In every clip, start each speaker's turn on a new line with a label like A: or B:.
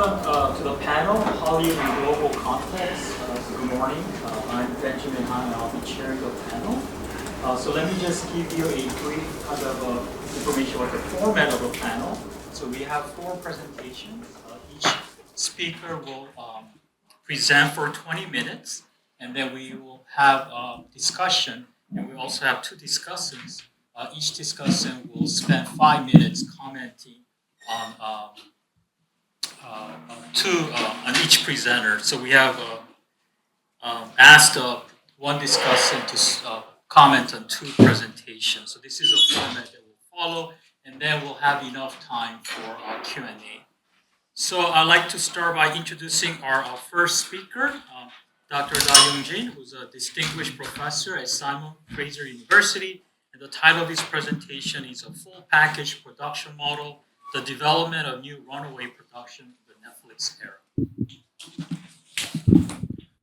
A: welcome to the panel, Hallyu in Global Context. So good morning. I'm Benjamin Han, and I'll be chairing the panel. So let me just give you a brief kind of information about the format of the panel. So we have 4 presentations. Each speaker will present for 20 minutes, and then we will have a discussion, and we also have 2 discussants. Each discussant will spend 5 minutes commenting on on each presenter. So we have asked one discussant to comment on 2 presentations. So this is a format that we'll follow, and then we'll have enough time for Q&A. So I'd like to start by introducing our first speaker, Dr. Da Young-jin, who's a distinguished professor at Simon Fraser University. And the title of this presentation is A Full Package Production Model, the Development of New Runaway Production in the Netflix Era.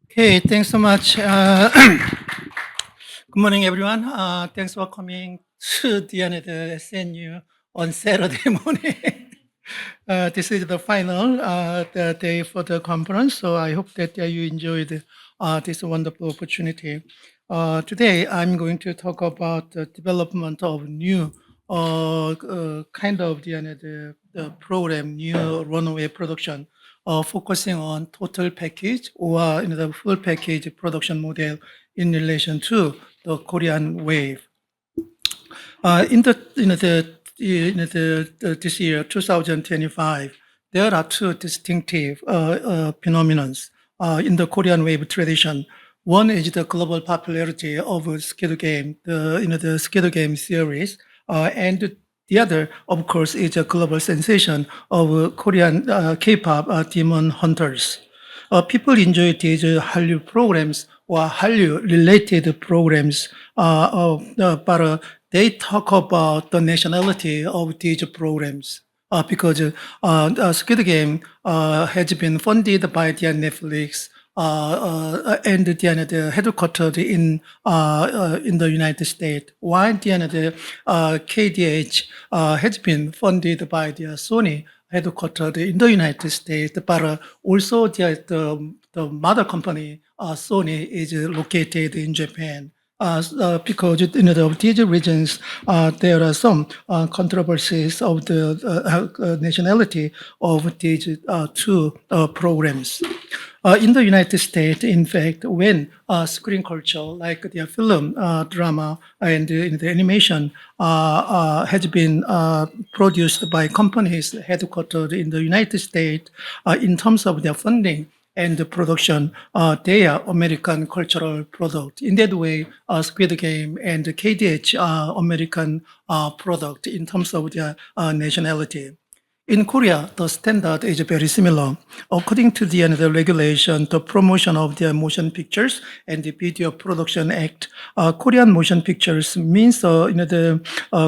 B: Okay, thanks so much. Good morning, everyone. Thanks for coming to the SNU on Saturday morning. This is the final the day for the conference, so I hope that you enjoyed this wonderful opportunity. Today, I'm going to talk about the development of new kind of the program, new runaway production, focusing on total package or the full package production model in relation to the Korean wave. This year, 2025, there are 2 distinctive phenomena in the Korean wave tradition. One is the global popularity of Squid Game, the Squid Game series, and the other, of course, is a global sensation of Korean K-pop Demon Hunters. People enjoy these Hallyu programs or Hallyu-related programs, but they talk about the nationality of these programs because Squid Game has been funded by the Netflix and the headquartered in the United States, while the KDH has been funded by the Sony, headquartered in the United States, but also the mother company, Sony, is located in Japan. Because of these regions, there are some controversies of the nationality of these 2 programs. In the United States, in fact, when screen culture like the film, drama, and the animation has been produced by companies headquartered in the United States, in terms of their funding and the production, they are American cultural product. In that way, Squid Game and KDH are American product in terms of their nationality. In Korea, the standard is very similar. According to the regulation, the promotion of the motion pictures and the Video Production Act, Korean motion pictures means the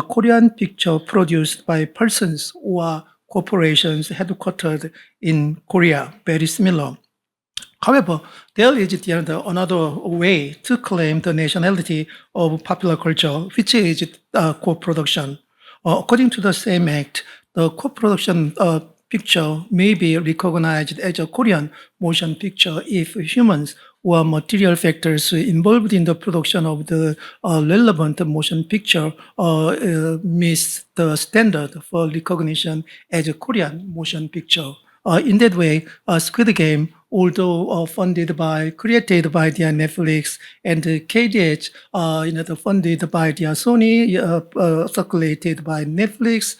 B: Korean picture produced by persons or corporations headquartered in Korea, very similar. However, there is another way to claim the nationality of popular culture, which is co-production. According to the same act, the co-production picture may be recognized as a Korean motion picture if humans or material factors involved in the production of the relevant motion picture meets the standard for recognition as a Korean motion picture. In that way, Squid Game, although created by the Netflix, and KDH, funded by the Sony, circulated by Netflix,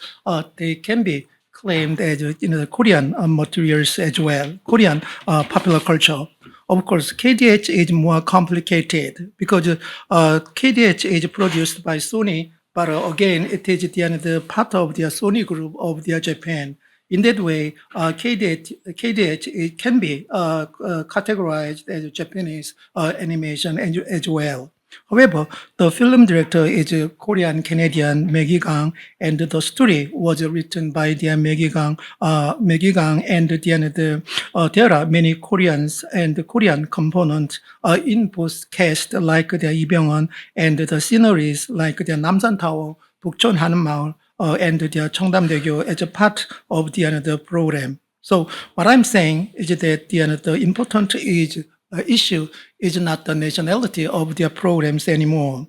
B: they can be claimed as Korean materials as well, Korean popular culture. Of course, KDH is more complicated because KDH is produced by Sony, but again, it is the part of the Sony group of the Japan. In that way, KDH it can be categorized as Japanese animation as well. However, the film director is Korean-Canadian Maggie Gang, and the story was written by the Maggie Gang, and there are many Koreans and Korean components in both cast, like the Lee Byung-won, and the sceneries like the Namsan Tower, Bukchon Hanmaul, and the Cheongdam-daegu as a part of the program. So what I'm saying is that the important issue is not the nationality of their programs anymore,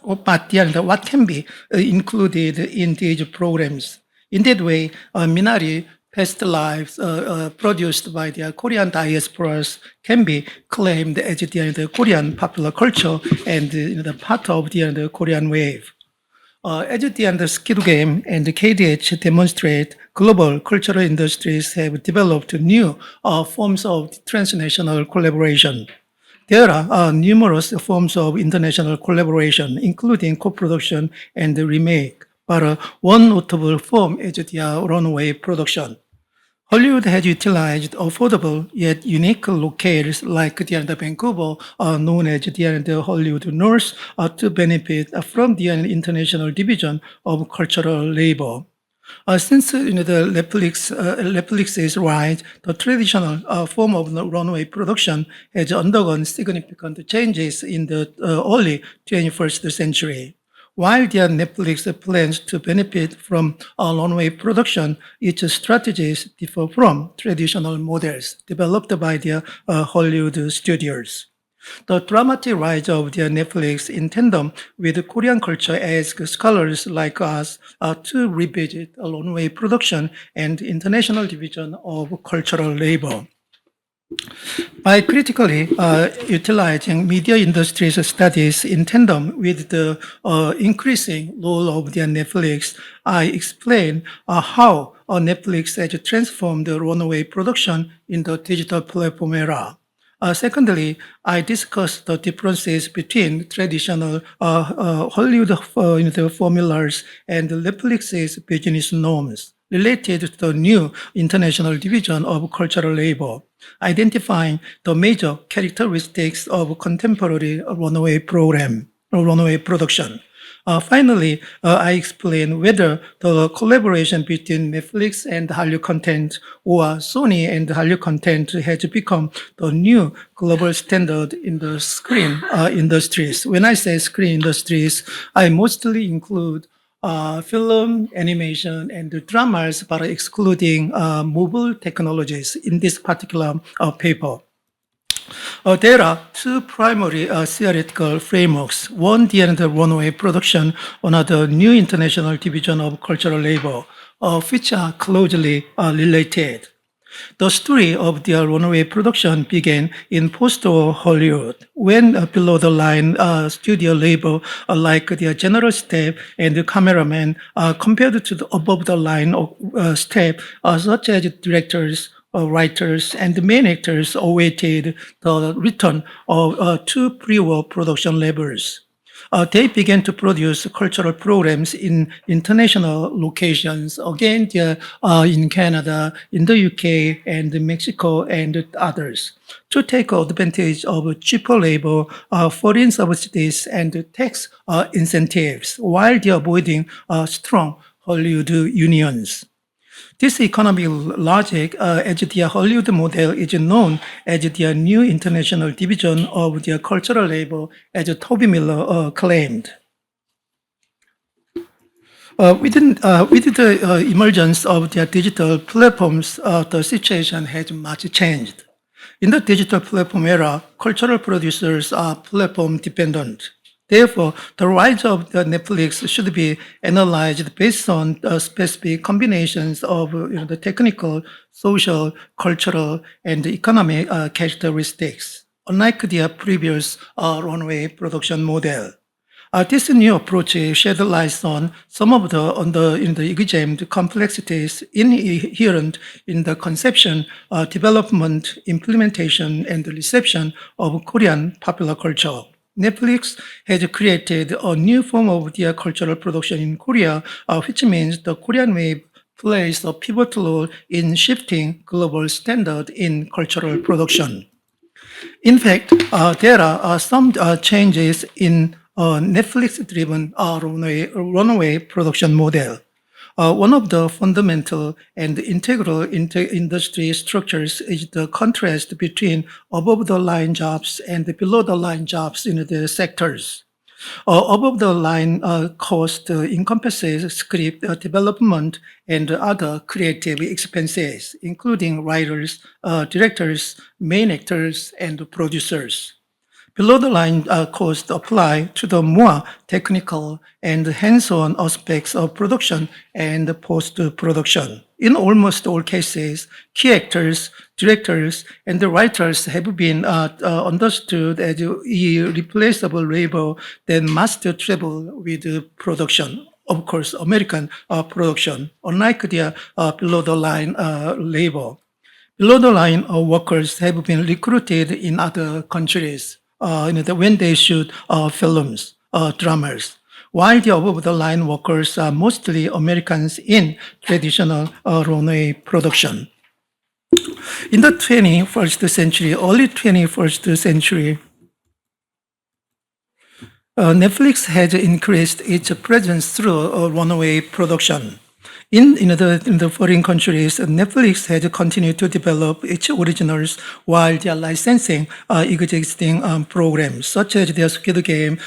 B: but what can be included in these programs. In that way, Minari past lives produced by the Korean diasporas can be claimed as the Korean popular culture and the part of the Korean wave. As the skill game and the KDH demonstrate, global cultural industries have developed new forms of transnational collaboration. There are numerous forms of international collaboration, including co-production and remake, but one notable form is the runway production. Hollywood has utilized affordable yet unique locales like the Vancouver, known as the Hollywood North, to benefit from the international division of cultural labor. Since the Netflix's rise, the traditional form of runway production has undergone significant changes in the early 21st century. While the Netflix plans to benefit from runway production, its strategies differ from traditional models developed by the Hollywood studios. The dramatic rise of the Netflix in tandem with Korean culture asks scholars like us to revisit a runway production and international division of cultural labor. By critically utilizing media industry's studies in tandem with the increasing role of the Netflix, I explain how Netflix has transformed the runway production in the digital platform era. Secondly, I discussed the differences between traditional Hollywood formulas and Netflix's business norms related to the new international division of cultural labor, identifying the major characteristics of contemporary runway production. Finally, I explain whether the collaboration between Netflix and Hallyu content or Sony and Hallyu content has become the new global standard in the screen industries. When I say screen industries, I mostly include film, animation, and dramas, but excluding mobile technologies in this particular paper. There are two primary theoretical frameworks. One, the runway production, another new international division of cultural labor, which are closely related. The story of their runway production began in post-war Hollywood, when below-the-line studio labor, like their general staff and the cameraman, compared to the above-the-line staff, such as directors, writers, and the main actors awaited the return of two pre-war production labors. They began to produce cultural programs in international locations, again, in Canada, in the UK, and Mexico, and others, to take advantage of cheaper labor, foreign subsidies, and tax incentives, while they avoiding strong Hollywood unions. This economic logic, as the Hollywood model, is known as the new international division of the cultural labor, as Toby Miller claimed. With the emergence of the digital platforms, the situation has much changed. In the digital platform era, cultural producers are platform dependent. Therefore, the rise of the Netflix should be analyzed based on specific combinations of the technical, social, cultural, and economic characteristics, unlike the previous runway production model. This new approach shed light on some of the examined complexities inherent in the conception, development, implementation, and reception of Korean popular culture. Netflix has created a new form of their cultural production in Korea, which means the Korean wave plays a pivotal role in shifting global standard in cultural production. In fact, there are some changes in Netflix-driven runaway production model. One of the fundamental and integral industry structures is the contrast between above-the-line jobs and below-the-line jobs in the sectors. Above the line cost encompasses script development and other creative expenses, including writers, directors, main actors, and producers. Below the line costs apply to the more technical and hands-on aspects of production and post-production. In almost all cases, key actors, directors, and the writers have been understood as irreplaceable labor that must travel with production. Of course, American production, unlike their below-the-line labor. Below-the-line workers have been recruited in other countries when they shoot films, dramas, while the above-the-line workers are mostly Americans in traditional runway production. In the 21st century, early 21st century, Netflix has increased its presence through runway production. In the foreign countries, Netflix has continued to develop its originals while they are licensing existing programs, such as their Squid Game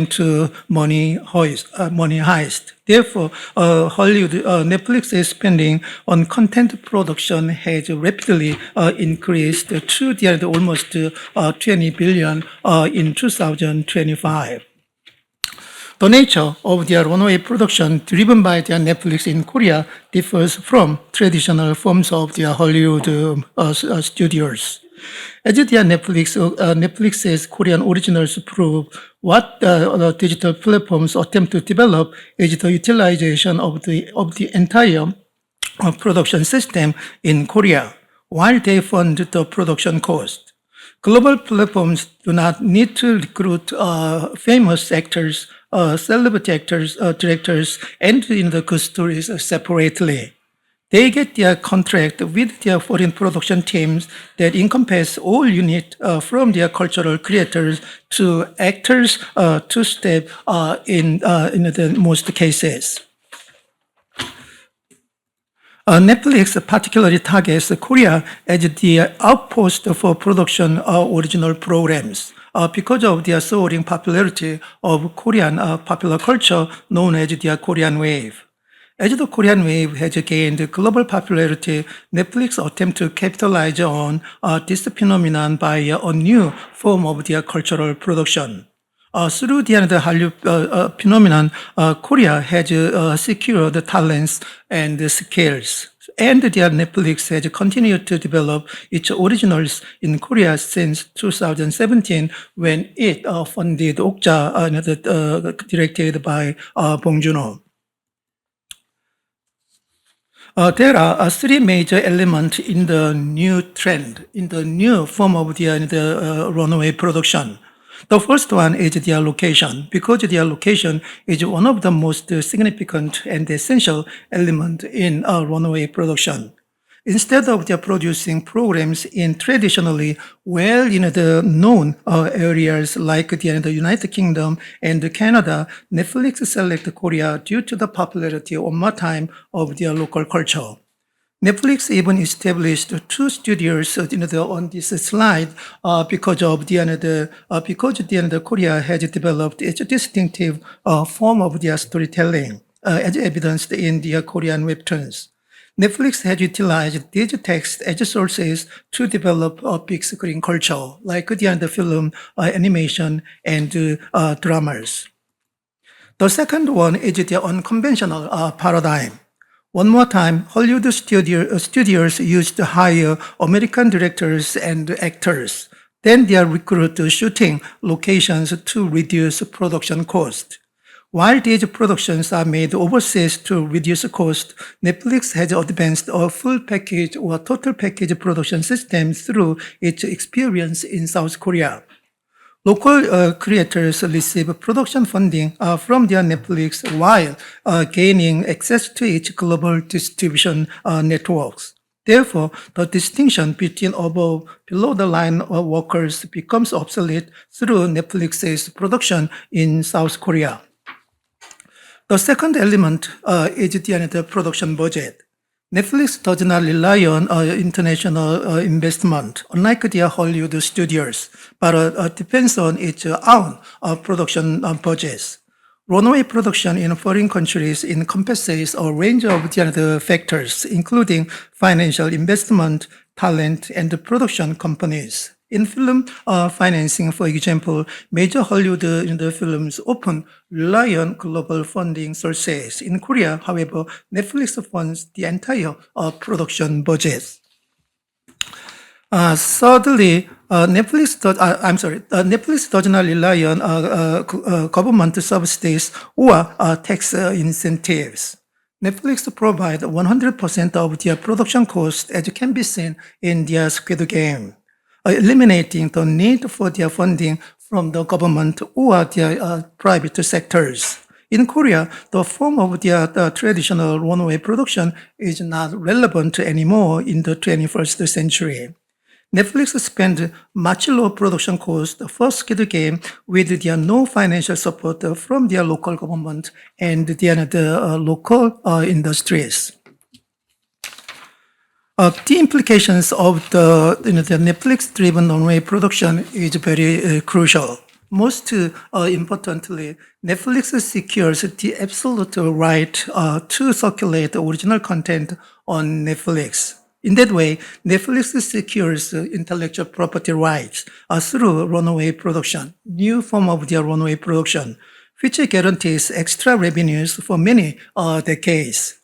B: 2 Money Heist. Therefore, Netflix's spending on content production has rapidly increased to almost 20 billion in 2025. The nature of their runway production driven by their Netflix in Korea differs from traditional forms of their Hollywood studios. As their Netflix's Korean originals prove, what the digital platforms attempt to develop is the utilization of the entire production system in Korea, while they fund the production cost. Global platforms do not need to recruit famous actors, celebrity actors, directors, and the good stories separately. They get their contract with their foreign production teams that encompass all units from their cultural creators to actors to staff in the most cases. Netflix particularly targets Korea as the outpost for production of original programs because of their soaring popularity of Korean popular culture known as the Korean Wave. As the Korean Wave has gained global popularity, Netflix attempts to capitalize on this phenomenon by a new form of their cultural production. Through the Hallyu phenomenon, Korea has secured the talents and the skills. And their Netflix has continued to develop its originals in Korea since 2017 when it funded Okja, directed by Bong Joon-ho. There are three major elements in the new trend, in the new form of the runway production. The first one is their location, because their location is one of the most significant and essential element in runway production. Instead of their producing programs in traditionally the known areas like the United Kingdom and Canada, Netflix select Korea due to the popularity over time of their local culture. Netflix even established two studios on this slide because Korea has developed its distinctive form of their storytelling, as evidenced in their Korean webtoons. Netflix has utilized these texts as sources to develop a big screen culture, like the film, animation, and dramas. The second one is the unconventional paradigm. One more time, Hollywood studios used to hire American directors and actors. Then they recruit shooting locations to reduce production cost. While these productions are made overseas to reduce cost, Netflix has advanced a full package or total package production system through its experience in South Korea. Local creators receive production funding from their Netflix while gaining access to its global distribution networks. Therefore, the distinction between below-the-line workers becomes obsolete through Netflix's production in South Korea. The second element is the production budget. Netflix does not rely on international investment, unlike the Hollywood studios, but depends on its own production budgets. Runaway production in foreign countries encompasses a range of the other factors, including financial investment, talent, and production companies. In film financing, for example, major Hollywood films often rely on global funding sources. In Korea, however, Netflix funds the entire production budget. Thirdly, Netflix does not rely on government subsidies or tax incentives. Netflix provides 100% of their production cost, as can be seen in their Squid Game, eliminating the need for their funding from the government or their private sectors. In Korea, the form of their traditional runway production is not relevant anymore in the 21st century. Netflix spent much lower production cost for Squid Game with their no financial support from their local government and the local industries. The implications of the Netflix-driven runway production is very crucial. Most importantly, Netflix secures the absolute right to circulate original content on Netflix. In that way, Netflix secures intellectual property rights through runaway production, new form of their runaway production, which guarantees extra revenues for many decades.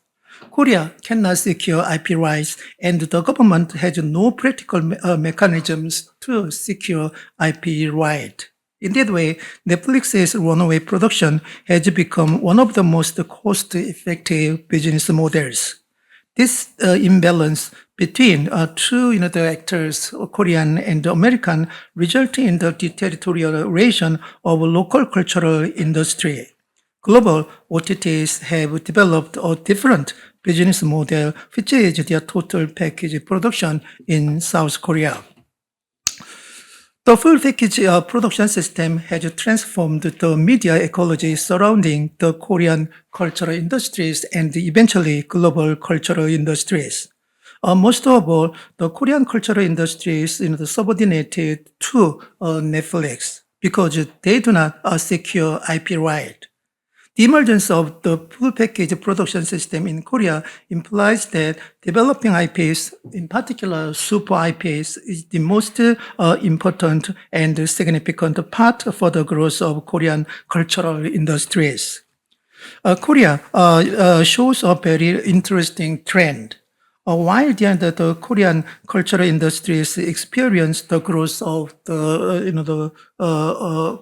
B: Korea cannot secure IP rights, and the government has no practical mechanisms to secure IP right. In that way, Netflix's runaway production has become one of the most cost-effective business models. This imbalance between two the actors, Korean and American, resulted in the deterioration of local cultural industry. Global OTTs have developed a different business model, which is their total package production in South Korea. The full package production system has transformed the media ecology surrounding the Korean cultural industries and eventually global cultural industries. Most of all, the Korean cultural industries subordinated to Netflix because they do not secure IP right. The emergence of the full package production system in Korea implies that developing IPs, in particular super IPs, is the most important and significant part for the growth of Korean cultural industries. Korea shows a very interesting trend. While the Korean cultural industries experience the growth of the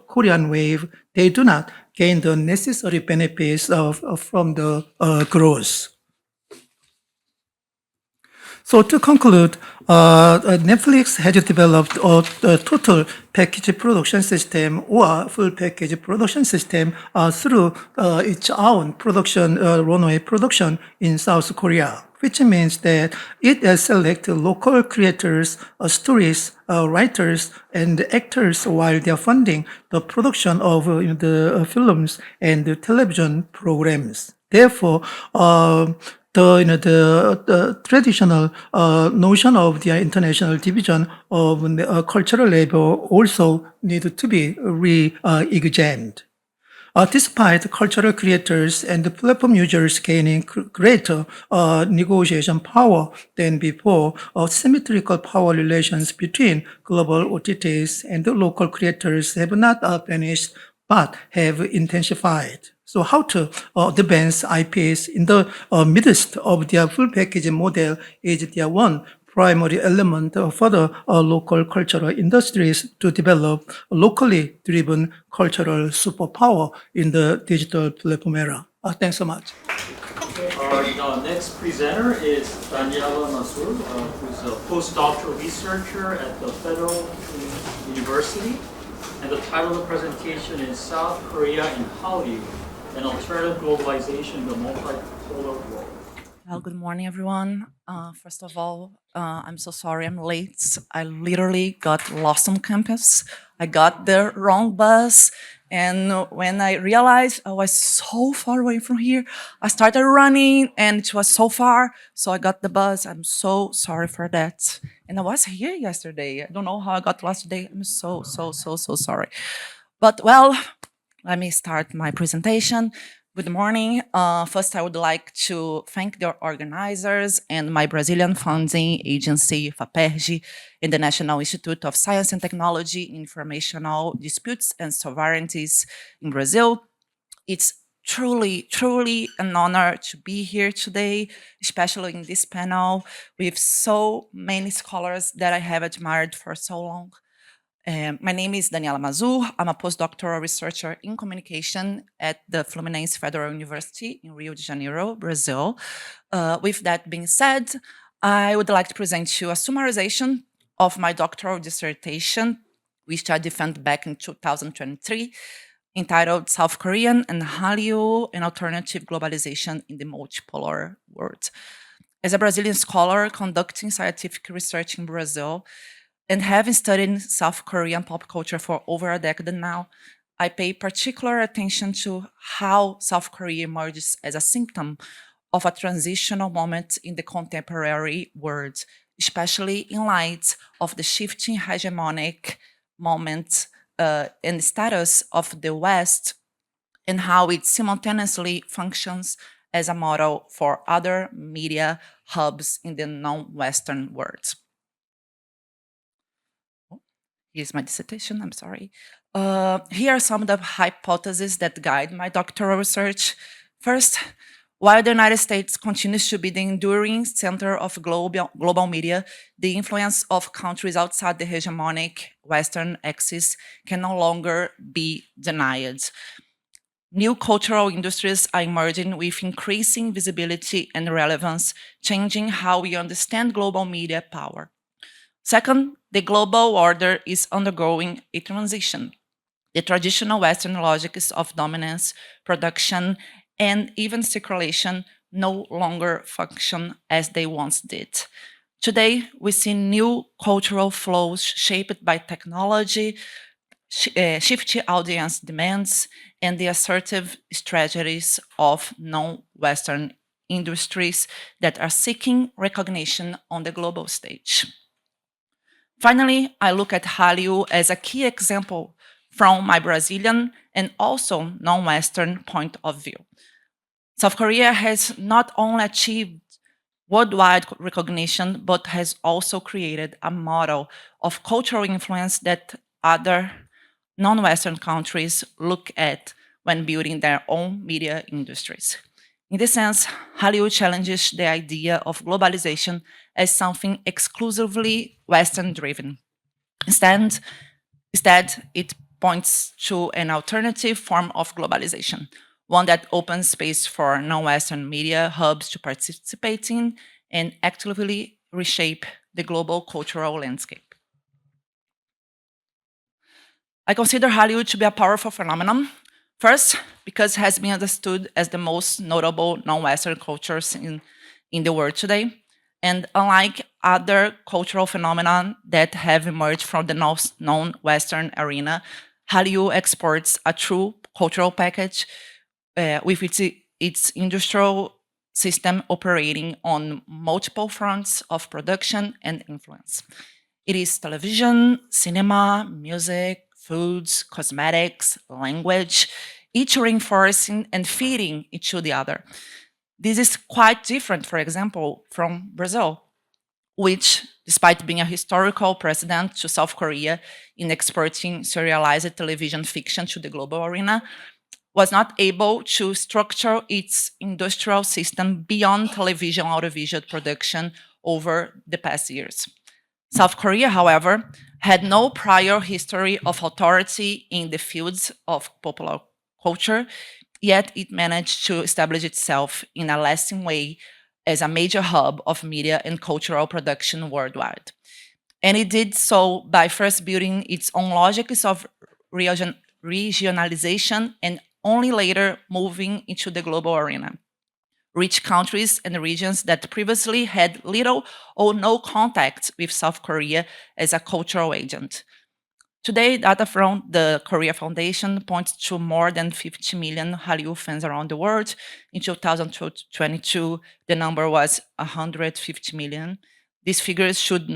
B: Korean wave, they do not gain the necessary benefits from the growth. So to conclude, Netflix has developed a total package production system or full package production system through its own production, runway production in South Korea, which means that it selects local creators, stories, writers, and actors while they are funding the production of the films and the television programs. Therefore, the traditional notion of the international division of cultural labor also need to be re-examined. Despite cultural creators and platform users gaining greater negotiation power than before, symmetrical power relations between global OTTs and the local creators have not vanished but have intensified. So how to advance IPs in the midst of their full package model is their one primary element for the local cultural industries to develop locally driven cultural superpower in the digital platform era. Thanks so much.
A: Our next presenter is Daniela Masur, who's a postdoctoral researcher at the Federal University. And the title of the presentation is South Korea in Hallyu, an alternative globalization in the multipolar world.
C: Well, good morning, everyone. First of all, I'm so sorry I'm late. I literally got lost on campus. I got the wrong bus. And when I realized I was so far away from here, I started running and it was so far. So I got the bus. I'm so sorry for that. And I was here yesterday. I don't know how I got lost today. I'm so sorry. But well, let me start my presentation. Good morning. First, I would like to thank the organizers and my Brazilian funding agency, FAPERJ, and the National Institute of Science and Technology in Informational Disputes and Sovereignties in Brazil. It's truly an honor to be here today, especially in this panel with so many scholars that I have admired for so long. My name is Daniela Mazur. I'm a postdoctoral researcher in communication at the Fluminense Federal University in Rio de Janeiro, Brazil. With that being said, I would like to present you a summarization of my doctoral dissertation, which I defended back in 2023, entitled South Korean and Hallyu, an Alternative Globalization in the Multipolar World. As a Brazilian scholar conducting scientific research in Brazil, and having studied South Korean pop culture for over a decade now, I pay particular attention to how South Korea emerges as a symptom of a transitional moment in the contemporary world, especially in light of the shifting hegemonic moment and status of the West, and how it simultaneously functions as a model for other media hubs in the non-Western world. Here's my dissertation, I'm sorry. Here are some of the hypotheses that guide my doctoral research. First, while the United States continues to be the enduring center of global media, the influence of countries outside the hegemonic Western axis can no longer be denied. New cultural industries are emerging with increasing visibility and relevance, changing how we understand global media power. Second, the global order is undergoing a transition. The traditional Western logics of dominance, production, and even circulation no longer function as they once did. Today, we see new cultural flows shaped by technology, shifting audience demands, and the assertive strategies of non-Western industries that are seeking recognition on the global stage. Finally, I look at Hallyu as a key example from my Brazilian and also non-Western point of view. South Korea has not only achieved worldwide recognition, but has also created a model of cultural influence that other non-Western countries look at when building their own media industries. In this sense, Hallyu challenges the idea of globalization as something exclusively Western-driven. Instead, it points to an alternative form of globalization, one that opens space for non-Western media hubs to participate in and actively reshape the global cultural landscape. I consider Hallyu to be a powerful phenomenon. First, because it has been understood as the most notable non-Western cultures in the world today. And unlike other cultural phenomena that have emerged from the non-Western arena, Hallyu exports a true cultural package with its industrial system operating on multiple fronts of production and influence. It is television, cinema, music, foods, cosmetics, language, each reinforcing and feeding each to the other. This is quite different, for example, from Brazil, which, despite being a historical precedent to South Korea in exporting serialized television fiction to the global arena, was not able to structure its industrial system beyond television audiovisual production over the past years. South Korea, however, had no prior history of authority in the fields of popular culture, yet it managed to establish itself in a lasting way as a major hub of media and cultural production worldwide. And it did so by first building its own logics of regionalization and only later moving into the global arena, reach countries and regions that previously had little or no contact with South Korea as a cultural agent. Today, data from the Korea Foundation points to more than 50 million Hallyu fans around the world. In 2022, the number was 150 million. These figures should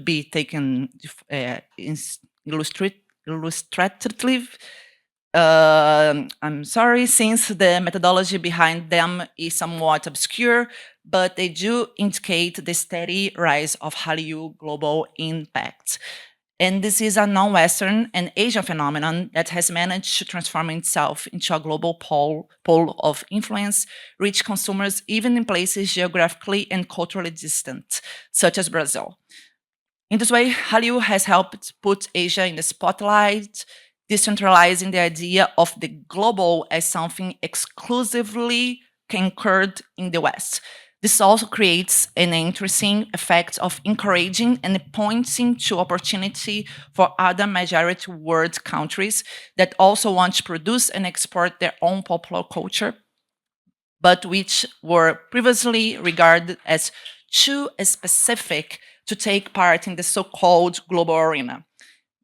C: be taken illustratively. I'm sorry, since the methodology behind them is somewhat obscure, but they do indicate the steady rise of Hallyu global impact. And this is a non-Western and Asian phenomenon that has managed to transform itself into a global pole of influence, reach consumers even in places geographically and culturally distant, such as Brazil. In this way, Hallyu has helped put Asia in the spotlight, decentralizing the idea of the global as something exclusively conquered in the West. This also creates an interesting effect of encouraging and pointing to opportunity for other majority world countries that also want to produce and export their own popular culture, but which were previously regarded as too specific to take part in the so-called global arena.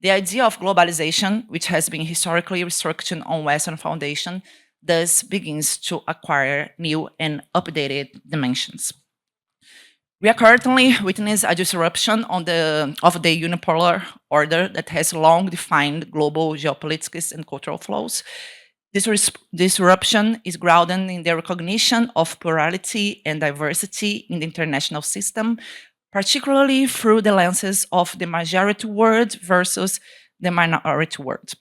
C: The idea of globalization, which has been historically restricted on Western foundation, thus begins to acquire new and updated dimensions. We are currently witnessing a disruption of the unipolar order that has long defined global geopolitics and cultural flows. This disruption is grounded in the recognition of plurality and diversity in the international system, particularly through the lenses of the majority world versus the minority world.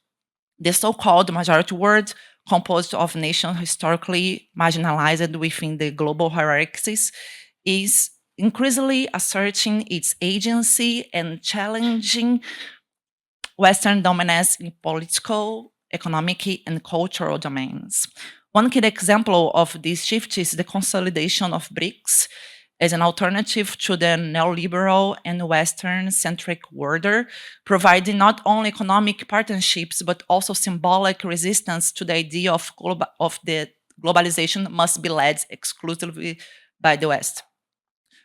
C: The so-called majority world, composed of nations historically marginalized within the global hierarchies, is increasingly asserting its agency and challenging Western dominance in political, economic, and cultural domains. One key example of this shift is the consolidation of BRICS as an alternative to the neoliberal and Western-centric order, providing not only economic partnerships, but also symbolic resistance to the idea of the globalization must be led exclusively by the West.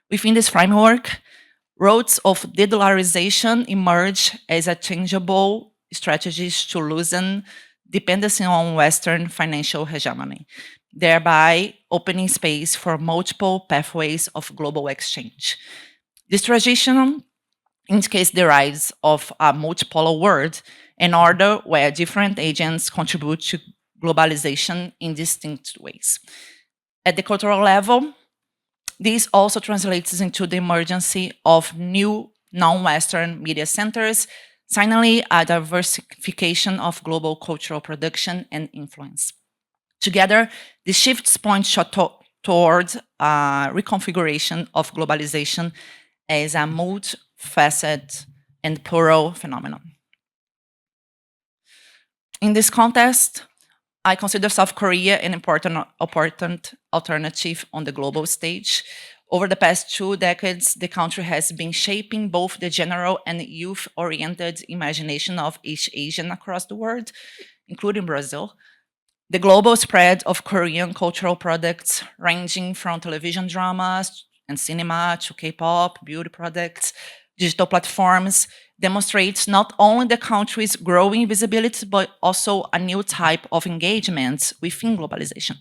C: Within this framework, roads of de-dollarization emerge as a changeable strategies to loosen dependency on Western financial hegemony, thereby opening space for multiple pathways of global exchange. This transition indicates the rise of a multipolar world, an order where different agents contribute to globalization in distinct ways. At the cultural level, this also translates into the emergence of new non-Western media centers, finally a diversification of global cultural production and influence. Together, the shifts point towards a reconfiguration of globalization as a multifaceted and plural phenomenon. In this context, I consider South Korea an important alternative on the global stage. Over the past 2 decades, the country has been shaping both the general and youth-oriented imagination of each Asian across the world, including Brazil. The global spread of Korean cultural products, ranging from television dramas and cinema to K-pop, beauty products, digital platforms, demonstrates not only the country's growing visibility, but also a new type of engagement within globalization.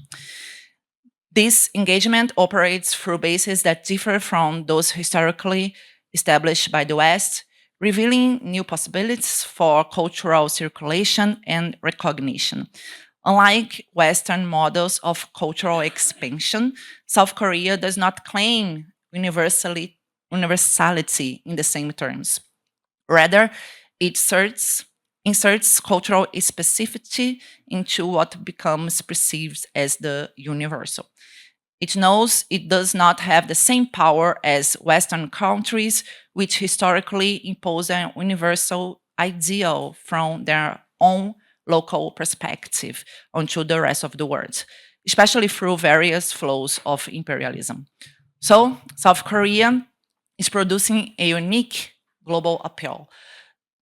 C: This engagement operates through bases that differ from those historically established by the West, revealing new possibilities for cultural circulation and recognition. Unlike Western models of cultural expansion, South Korea does not claim universality in the same terms. Rather, it inserts cultural specificity into what becomes perceived as the universal. It knows it does not have the same power as Western countries, which historically impose a universal ideal from their own local perspective onto the rest of the world, especially through various flows of imperialism. So, South Korea is producing a unique global appeal.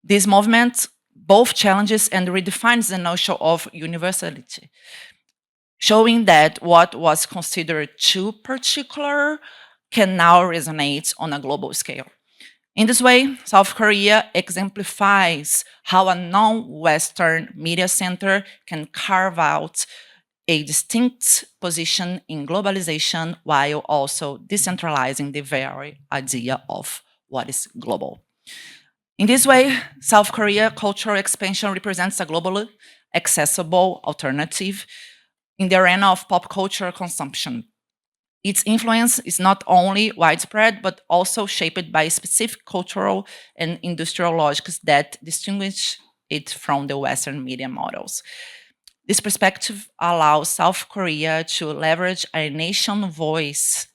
C: This movement both challenges and redefines the notion of universality. showing that what was considered too particular can now resonate on a global scale. In this way, South Korea exemplifies how a non-Western media center can carve out a distinct position in globalization while also decentralizing the very idea of what is global. In this way, South Korea cultural expansion represents a globally accessible alternative in the arena of pop culture consumption. Its influence is not only widespread, but also shaped by specific cultural and industrial logics that distinguish it from the Western media models. This perspective allows South Korea to leverage a national voice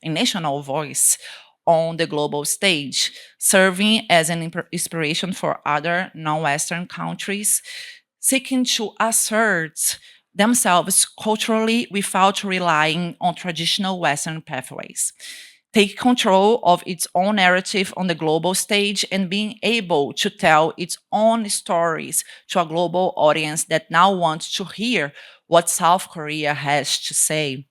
C: on the global stage, serving as an inspiration for other non-Western countries seeking to assert themselves culturally without relying on traditional Western pathways. Take control of its own narrative on the global stage and being able to tell its own stories to a global audience that now wants to hear what South Korea has to say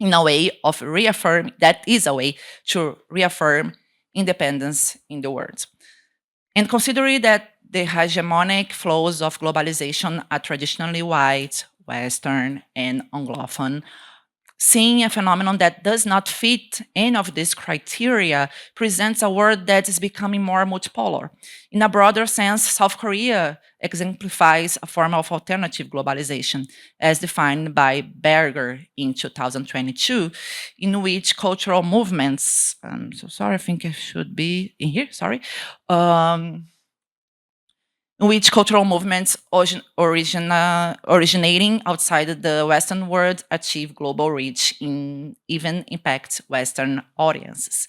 C: in a way of reaffirm that is a way to reaffirm independence in the world. And considering that the hegemonic flows of globalization are traditionally white, Western, and Anglophone, seeing a phenomenon that does not fit any of these criteria presents a world that is becoming more multipolar. In a broader sense, South Korea exemplifies a form of alternative globalization, as defined by Berger in 2022, in which cultural movements, I'm so sorry, I think it should be in here, sorry, in which cultural movements originating outside the Western world achieve global reach and even impact Western audiences.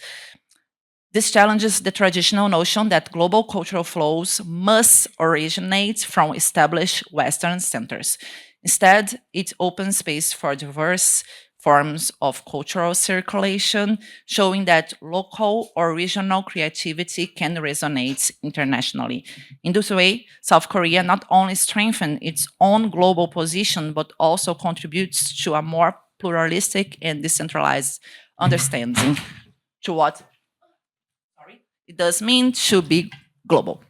C: This challenges the traditional notion that global cultural flows must originate from established Western centers. Instead, it opens space for diverse forms of cultural circulation, showing that local or regional creativity can resonate internationally. In this way, South Korea not only strengthens its own global position, but also contributes to a more pluralistic and decentralized understanding to what it does mean to be global.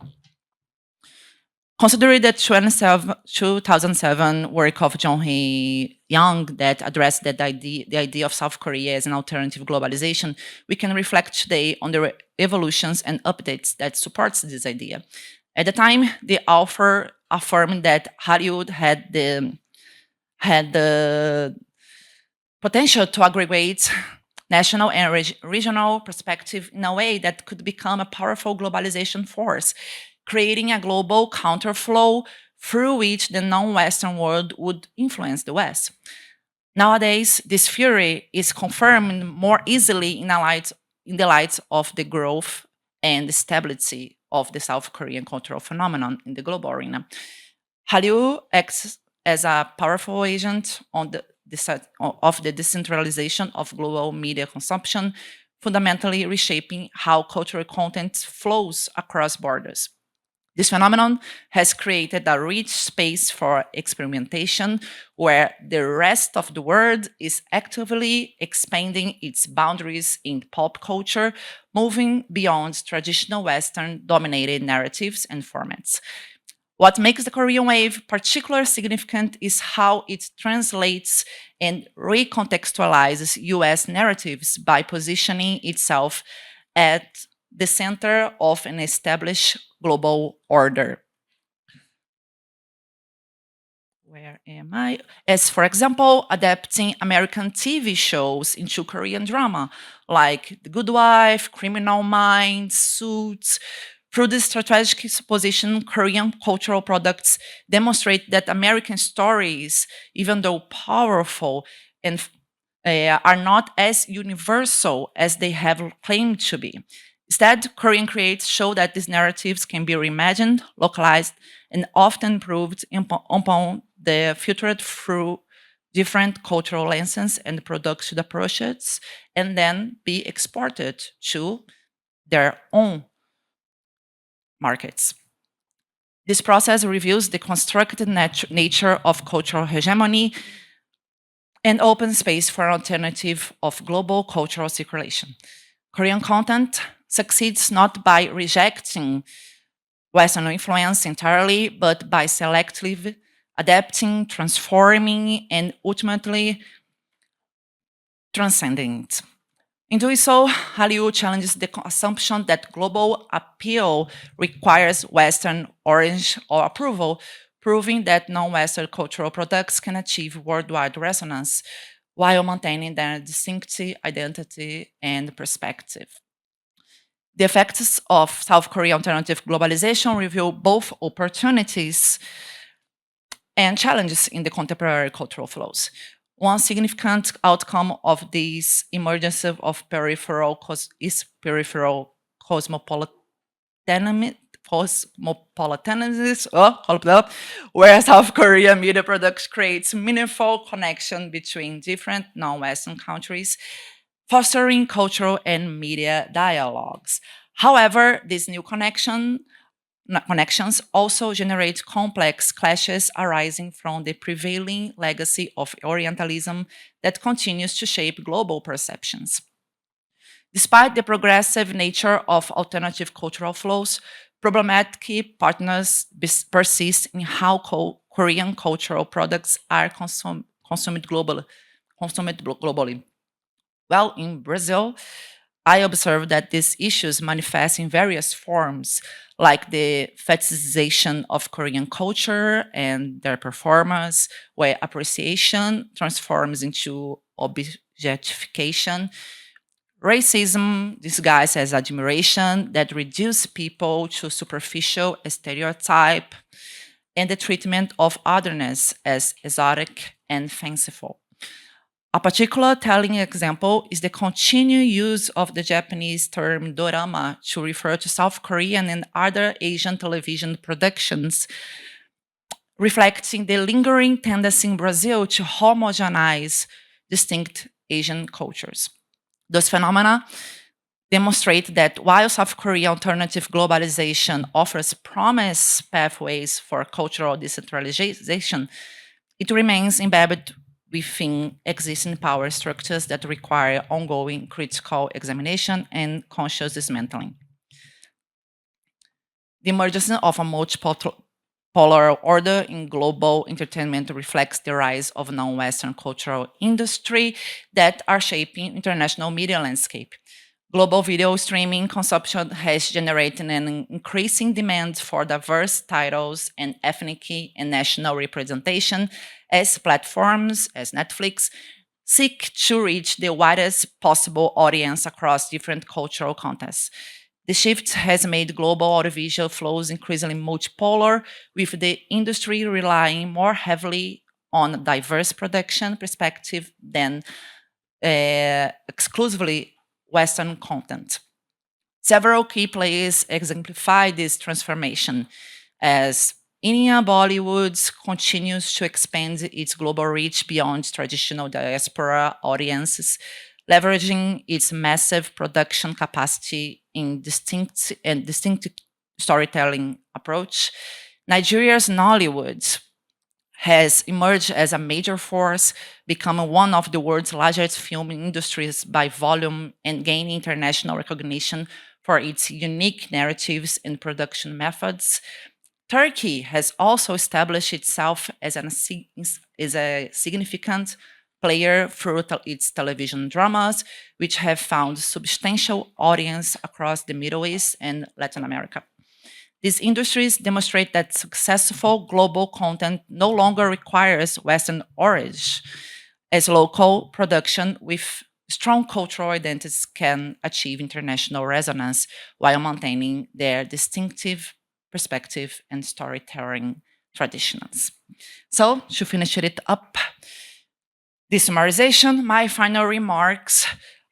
C: Considering the 2007 work of John Hee Young that addressed the idea of South Korea as an alternative globalization, we can reflect today on the evolutions and updates that supports this idea. At the time, the author affirmed that Hallyu had the potential to aggregate national and regional perspective in a way that could become a powerful globalization force, creating a global counterflow through which the non-Western world would influence the West. Nowadays, this theory is confirmed more easily in the light of the growth and stability of the South Korean cultural phenomenon in the global arena. Hallyu acts as a powerful agent of the decentralization of global media consumption, fundamentally reshaping how cultural content flows across borders. This phenomenon has created a rich space for experimentation where the rest of the world is actively expanding its boundaries in pop culture, moving beyond traditional Western dominated narratives and formats. What makes the Korean wave particularly significant is how it translates and recontextualizes US narratives by positioning itself at the center of an established global order. Where am I? As, for example, adapting American TV shows into Korean drama, like The Good Wife, Criminal Minds, Suits. Through this strategic position, Korean cultural products demonstrate that American stories, even though powerful, and are not as universal as they have claimed to be. Instead, Korean creators show that these narratives can be reimagined, localized, and often improved upon the future through different cultural lenses and production approaches, and then be exported to their own markets. This process reveals the constructed nature of cultural hegemony, and open space for an alternative of global cultural circulation. Korean content succeeds not by rejecting Western influence entirely, but by selectively adapting, transforming, and ultimately transcending it. In doing so, Hallyu challenges the assumption that global appeal requires Western orange or approval, proving that non-Western cultural products can achieve worldwide resonance while maintaining their distinct identity and perspective. The effects of South Korean alternative globalization reveal both opportunities and challenges in the contemporary cultural flows. One significant outcome of this emergence of peripheral cosmopolitanism, where South Korean media products creates meaningful connection between different non-Western countries, fostering cultural and media dialogues. However, these new connections also generate complex clashes arising from the prevailing legacy of Orientalism that continues to shape global perceptions. Despite the progressive nature of alternative cultural flows, problematic partners persist in how Korean cultural products are consumed globally. Well, in Brazil, I observed that these issues manifest in various forms, like the fetishization of Korean culture and their performance, where appreciation transforms into objectification, racism disguised as admiration that reduces people to superficial stereotype, and the treatment of otherness as exotic and fanciful. A particular telling example is the continued use of the Japanese term dorama to refer to South Korean and other Asian television productions, reflecting the lingering tendency in Brazil to homogenize distinct Asian cultures. Those phenomena demonstrate that while South Korean alternative globalization offers promise pathways for cultural decentralization, it remains embedded within existing power structures that require ongoing critical examination and conscious dismantling. The emergence of a multipolar order in global entertainment reflects the rise of non-Western cultural industry that are shaping international media landscape. Global video streaming consumption has generated an increasing demand for diverse titles and ethnic and national representation as platforms, as Netflix, seek to reach the widest possible audience across different cultural contexts. The shift has made global audiovisual flows increasingly multipolar, with the industry relying more heavily on diverse production perspective than exclusively Western content. Several key players exemplify this transformation as India Bollywood continues to expand its global reach beyond traditional diaspora audiences, leveraging its massive production capacity in distinct storytelling approach. Nigeria's Nollywood has emerged as a major force, becoming one of the world's largest film industries by volume and gaining international recognition for its unique narratives and production methods. Turkey has also established itself as a significant player through its television dramas, which have found substantial audience across the Middle East and Latin America. These industries demonstrate that successful global content no longer requires Western origin, as local production with strong cultural identities can achieve international resonance while maintaining their distinctive perspective and storytelling traditions. So, to finish it up, this summarization, my final remarks,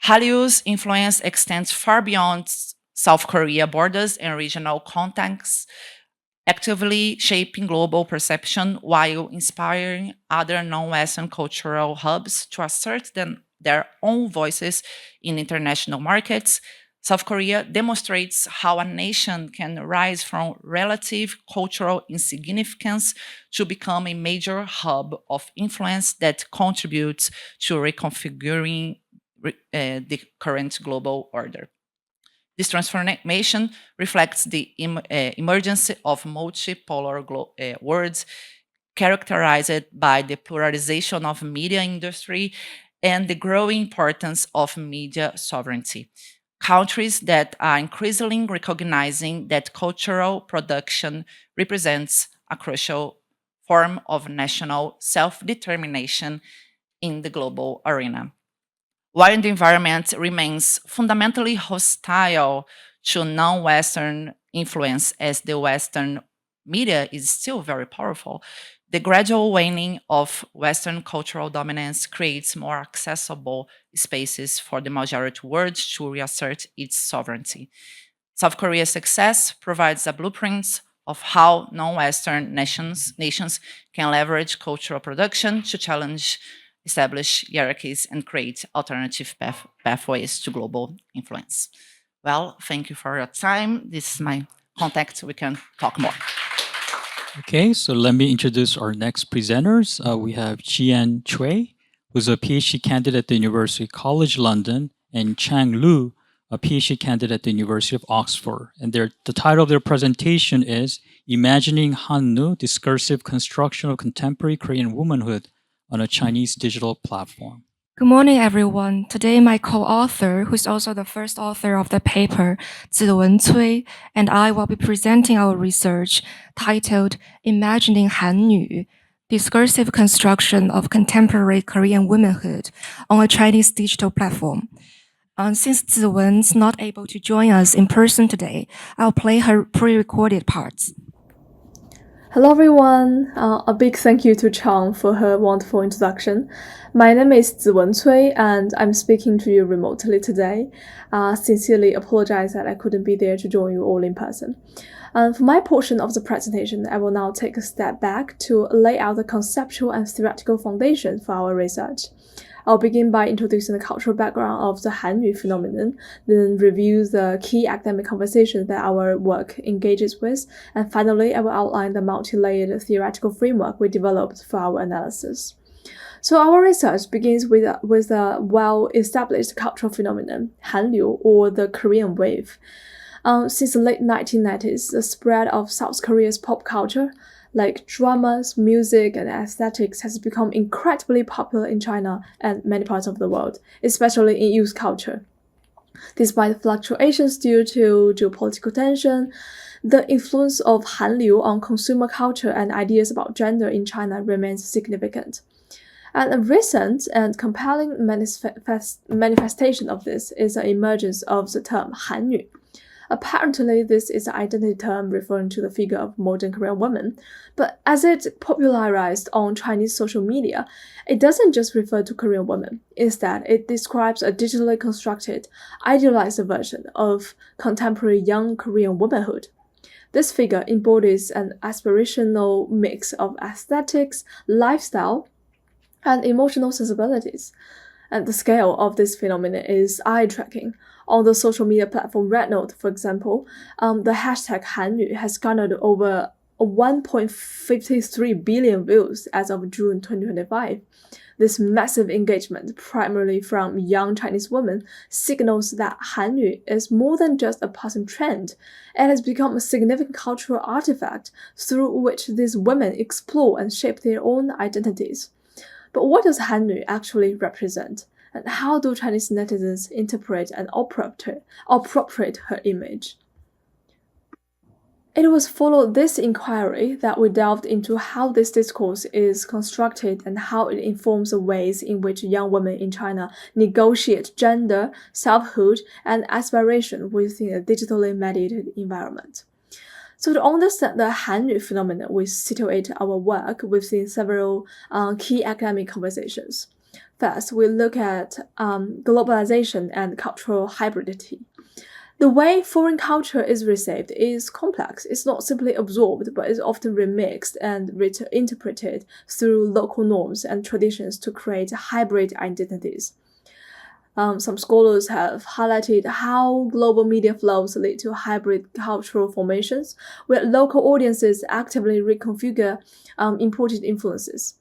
C: Hallyu's influence extends far beyond South Korea borders and regional contexts, actively shaping global perception while inspiring other non-Western cultural hubs to assert their own voices in international markets. South Korea demonstrates how a nation can rise from relative cultural insignificance to become a major hub of influence that contributes to reconfiguring the current global order. This transformation reflects the emergence of multipolar worlds characterized by the pluralization of media industry and the growing importance of media sovereignty. Countries that are increasingly recognizing that cultural production represents a crucial form of national self-determination in the global arena. While the environment remains fundamentally hostile to non-Western influence as the Western media is still very powerful, the gradual waning of Western cultural dominance creates more accessible spaces for the majority world to reassert its sovereignty. South Korea's success provides a blueprint of how non-Western nations can leverage cultural production to challenge established hierarchies and create alternative pathways to global influence. Well, thank you for your time. This is my contact. We can talk more.
A: Okay, so let me introduce our next presenters. We have Jian Cui, who's a PhD candidate at the University College London, and Chang Lu, a PhD candidate at the University of Oxford. And the title of their presentation is Imagining Hallyu, Discursive Construction of Contemporary Korean Womanhood on a Chinese Digital Platform.
D: Good morning, everyone. Today, my co-author, who's also the first author of the paper, Ziwen Cui, and I will be presenting our research titled Imagining Hallyu, Discursive Construction of Contemporary Korean Womanhood on a Chinese Digital Platform. Since Ziwen's not able to join us in person today, I'll play her pre-recorded parts.
E: Hello everyone, a big thank you to Chang for her wonderful introduction. My name is Ziwen Cui and I'm speaking to you remotely today. Sincerely apologize that I couldn't be there to join you all in person. For my portion of the presentation, I will now take a step back to lay out the conceptual and theoretical foundation for our research. I'll begin by introducing the cultural background of the Hallyu phenomenon, then review the key academic conversations that our work engages with, and finally, I will outline the multi-layered theoretical framework we developed for our analysis. So our research begins with a well-established cultural phenomenon, Hallyu, or the Korean wave. Since the late 1990s, the spread of South Korea's pop culture, like dramas, music, and aesthetics, has become incredibly popular in China and many parts of the world, especially in youth culture. Despite fluctuations due to geopolitical tension, the influence of Hallyu on consumer culture and ideas about gender in China remains significant. And a recent and compelling manifestation of this is the emergence of the term Hallyu. Apparently, this is an identity term referring to the figure of modern Korean woman, but as it popularized on Chinese social media, it doesn't just refer to Korean women. Instead, it describes a digitally constructed, idealized version of contemporary young Korean womanhood. This figure embodies an aspirational mix of aesthetics, lifestyle, and emotional sensibilities. And the scale of this phenomenon is eye-tracking. On the social media platform Rednote, for example, the hashtag Hallyu has garnered over 1.53 billion views as of June 2025. This massive engagement, primarily from young Chinese women, signals that Hallyu is more than just a passing trend. It has become a significant cultural artifact through which these women explore and shape their own identities. But what does Hallyu actually represent? And how do Chinese netizens interpret and appropriate her image? It was following this inquiry that we delved into how this discourse is constructed and how it informs the ways in which young women in China negotiate gender, selfhood, and aspiration within a digitally mediated environment. So to understand the Hallyu phenomenon, we situate our work within several key academic conversations. First, we look at globalization and cultural hybridity. The way foreign culture is received is complex. It's not simply absorbed, but is often remixed and interpreted through local norms and traditions to create hybrid identities. Some scholars have highlighted how global media flows lead to hybrid cultural formations, where local audiences actively reconfigure imported influences.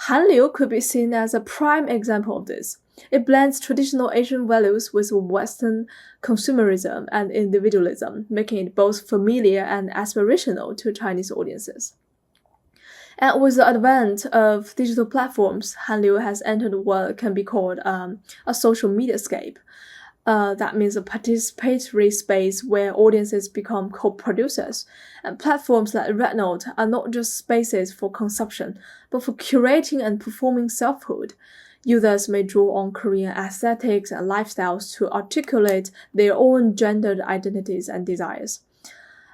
E: Hallyu could be seen as a prime example of this. It blends traditional Asian values with Western consumerism and individualism, making it both familiar and aspirational to Chinese audiences. And with the advent of digital platforms, Hallyu has entered what can be called a social mediascape. That means a participatory space where audiences become co-producers. And platforms like Rednote are not just spaces for consumption, but for curating and performing selfhood. Users may draw on Korean aesthetics and lifestyles to articulate their own gendered identities and desires.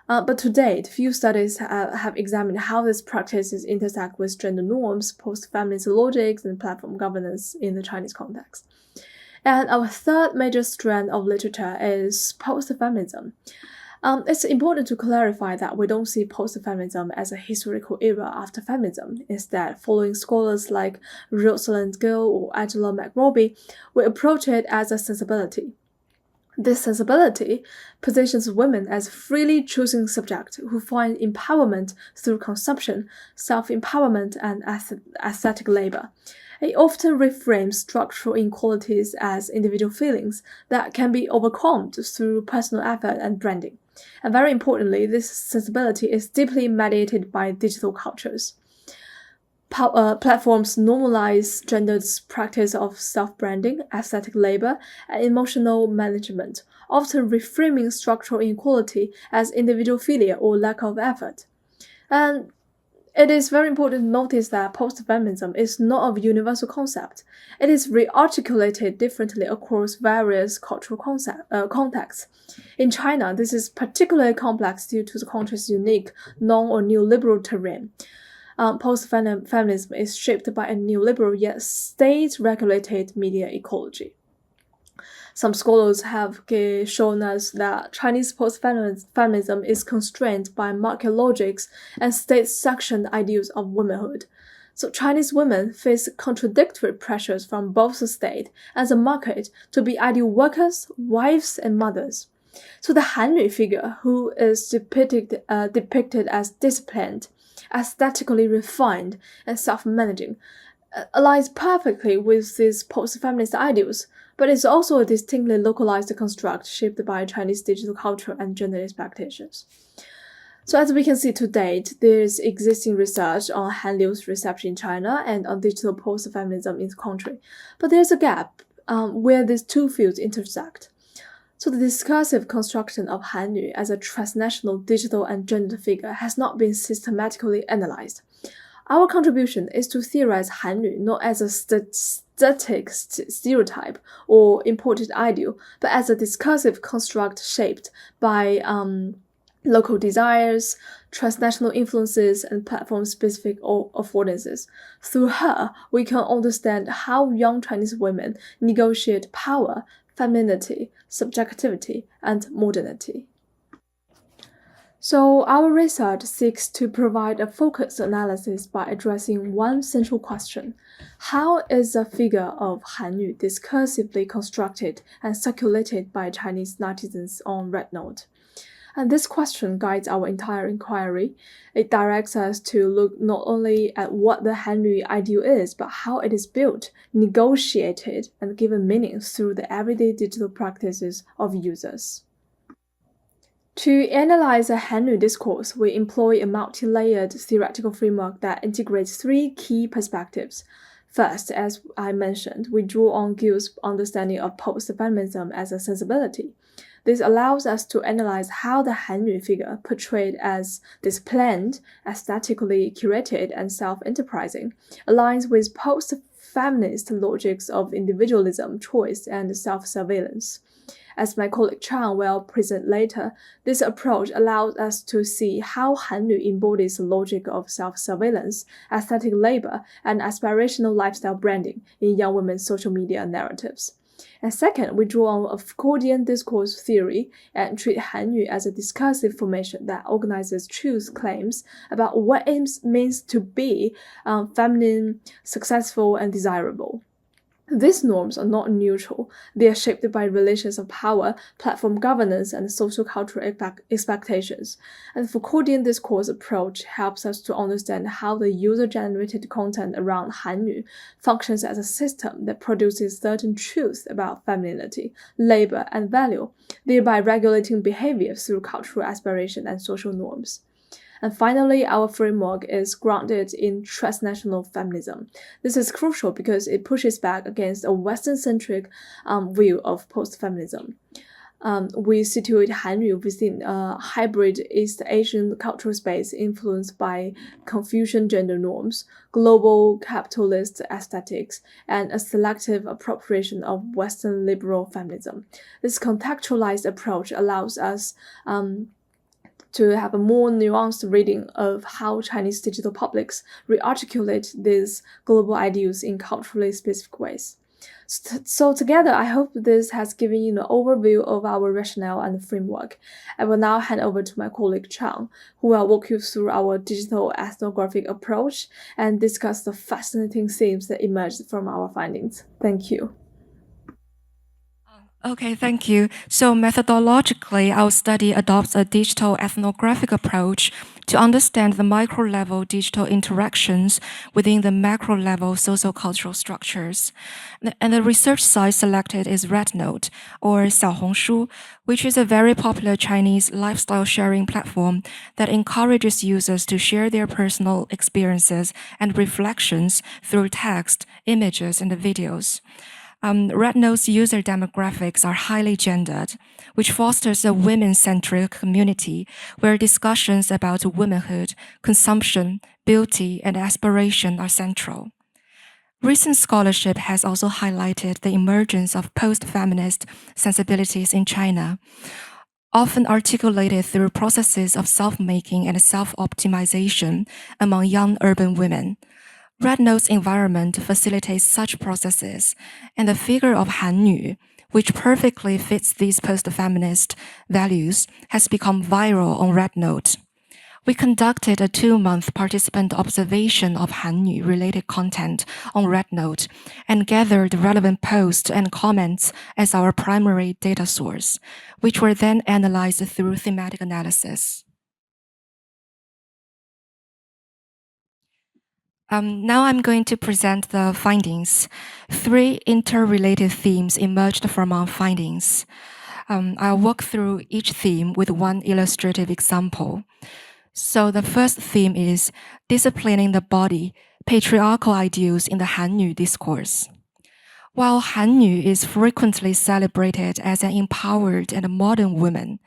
E: But to date, few studies have examined how these practices intersect with gender norms, post-feminist logics, and platform governance in the Chinese context. And our third major strand of literature is post-feminism. It's important to clarify that we don't see post-feminism as a historical era after feminism. Instead, following scholars like Rosalind Gill or Angela McRobbie, we approach it as a sensibility. This sensibility positions women as freely choosing subjects who find empowerment through consumption, self-empowerment, and aesthetic labor. It often reframes structural inequalities as individual feelings that can be overcome through personal effort and branding. And very importantly, this sensibility is deeply mediated by digital cultures. Platforms normalize gendered practice of self-branding, aesthetic labor, and emotional management, often reframing structural inequality as individual failure or lack of effort. And it is very important to notice that post-feminism is not a universal concept. It is re-articulated differently across various cultural contexts. In China, this is particularly complex due to the country's unique non- or neoliberal terrain. Post-feminism is shaped by a neoliberal yet state-regulated media ecology. Some scholars have shown us that Chinese post-feminism is constrained by market logics and state-sanctioned ideals of womanhood. So Chinese women face contradictory pressures from both the state and the market to be ideal workers, wives, and mothers. So the Hallyu figure, who is depicted as disciplined, aesthetically refined, and self-managing, aligns perfectly with these post-feminist ideals, but is also a distinctly localized construct shaped by Chinese digital culture and gender expectations. So as we can see to date, there is existing research on Hallyu's reception in China and on digital post-feminism in the country, but there's a gap where these two fields intersect. So the discursive construction of Hallyu as a transnational digital and gender figure has not been systematically analyzed. Our contribution is to theorize Hallyu not as a static stereotype or imported ideal, but as a discursive construct shaped by local desires, transnational influences, and platform-specific affordances. Through her, we can understand how young Chinese women negotiate power, femininity, subjectivity, and modernity. So our research seeks to provide a focused analysis by addressing one central question. How is the figure of Hallyu discursively constructed and circulated by Chinese netizens on Rednote? And this question guides our entire inquiry. It directs us to look not only at what the Hallyu ideal is, but how it is built, negotiated, and given meaning through the everyday digital practices of users. To analyze a Hallyu discourse, we employ a multi-layered theoretical framework that integrates three key perspectives. First, as I mentioned, we draw on Gill's understanding of post-feminism as a sensibility. This allows us to analyze how the Hallyu figure, portrayed as disciplined, aesthetically curated, and self-enterprising, aligns with post-feminist logics of individualism, choice, and self-surveillance. As my colleague Chang will present later, this approach allows us to see how Hallyu embodies the logic of self-surveillance, aesthetic labor, and aspirational lifestyle branding in young women's social media narratives. And second, we draw on a Foucauldian discourse theory and treat Hallyu as a discursive formation that organizes truth claims about what it means to be feminine, successful, and desirable. These norms are not neutral. They are shaped by relations of power, platform governance, and social cultural expectations. And the Foucauldian discourse approach helps us to understand how the user-generated content around Hallyu functions as a system that produces certain truths about femininity, labor, and value, thereby regulating behavior through cultural aspiration and social norms. And finally, our framework is grounded in transnational feminism. This is crucial because it pushes back against a Western-centric view of post-feminism. We situate Hallyu within a hybrid East Asian cultural space influenced by Confucian gender norms, global capitalist aesthetics, and a selective appropriation of Western liberal feminism. This contextualized approach allows us to have a more nuanced reading of how Chinese digital publics rearticulate these global ideals in culturally specific ways. So together, I hope this has given you an overview of our rationale and framework. I will now hand over to my colleague Chang, who will walk you through our digital ethnographic approach and discuss the fascinating themes that emerged from our findings. Thank you.
D: Okay, thank you. So methodologically, our study adopts a digital ethnographic approach to understand the micro-level digital interactions within the macro-level socio-cultural structures. And the research site selected is RedNote, or Xiaohongshu, which is a very popular Chinese lifestyle sharing platform that encourages users to share their personal experiences and reflections through text, images, and videos. RedNote's user demographics are highly gendered, which fosters a women-centric community where discussions about womanhood, consumption, beauty, and aspiration are central. Recent scholarship has also highlighted the emergence of post-feminist sensibilities in China, often articulated through processes of self-making and self-optimization among young urban women. RedNote's environment facilitates such processes, and the figure of Hallyu, which perfectly fits these post-feminist values, has become viral on RedNote. We conducted a 2-month participant observation of Hallyu-related content on RedNote and gathered relevant posts and comments as our primary data source, which were then analyzed through thematic analysis. Now I'm going to present the findings. 3 interrelated themes emerged from our findings. I'll walk through each theme with one illustrative example. So the first theme is disciplining the body, patriarchal ideals in the Hallyu discourse. While Hallyu is frequently celebrated as an empowered and modern woman,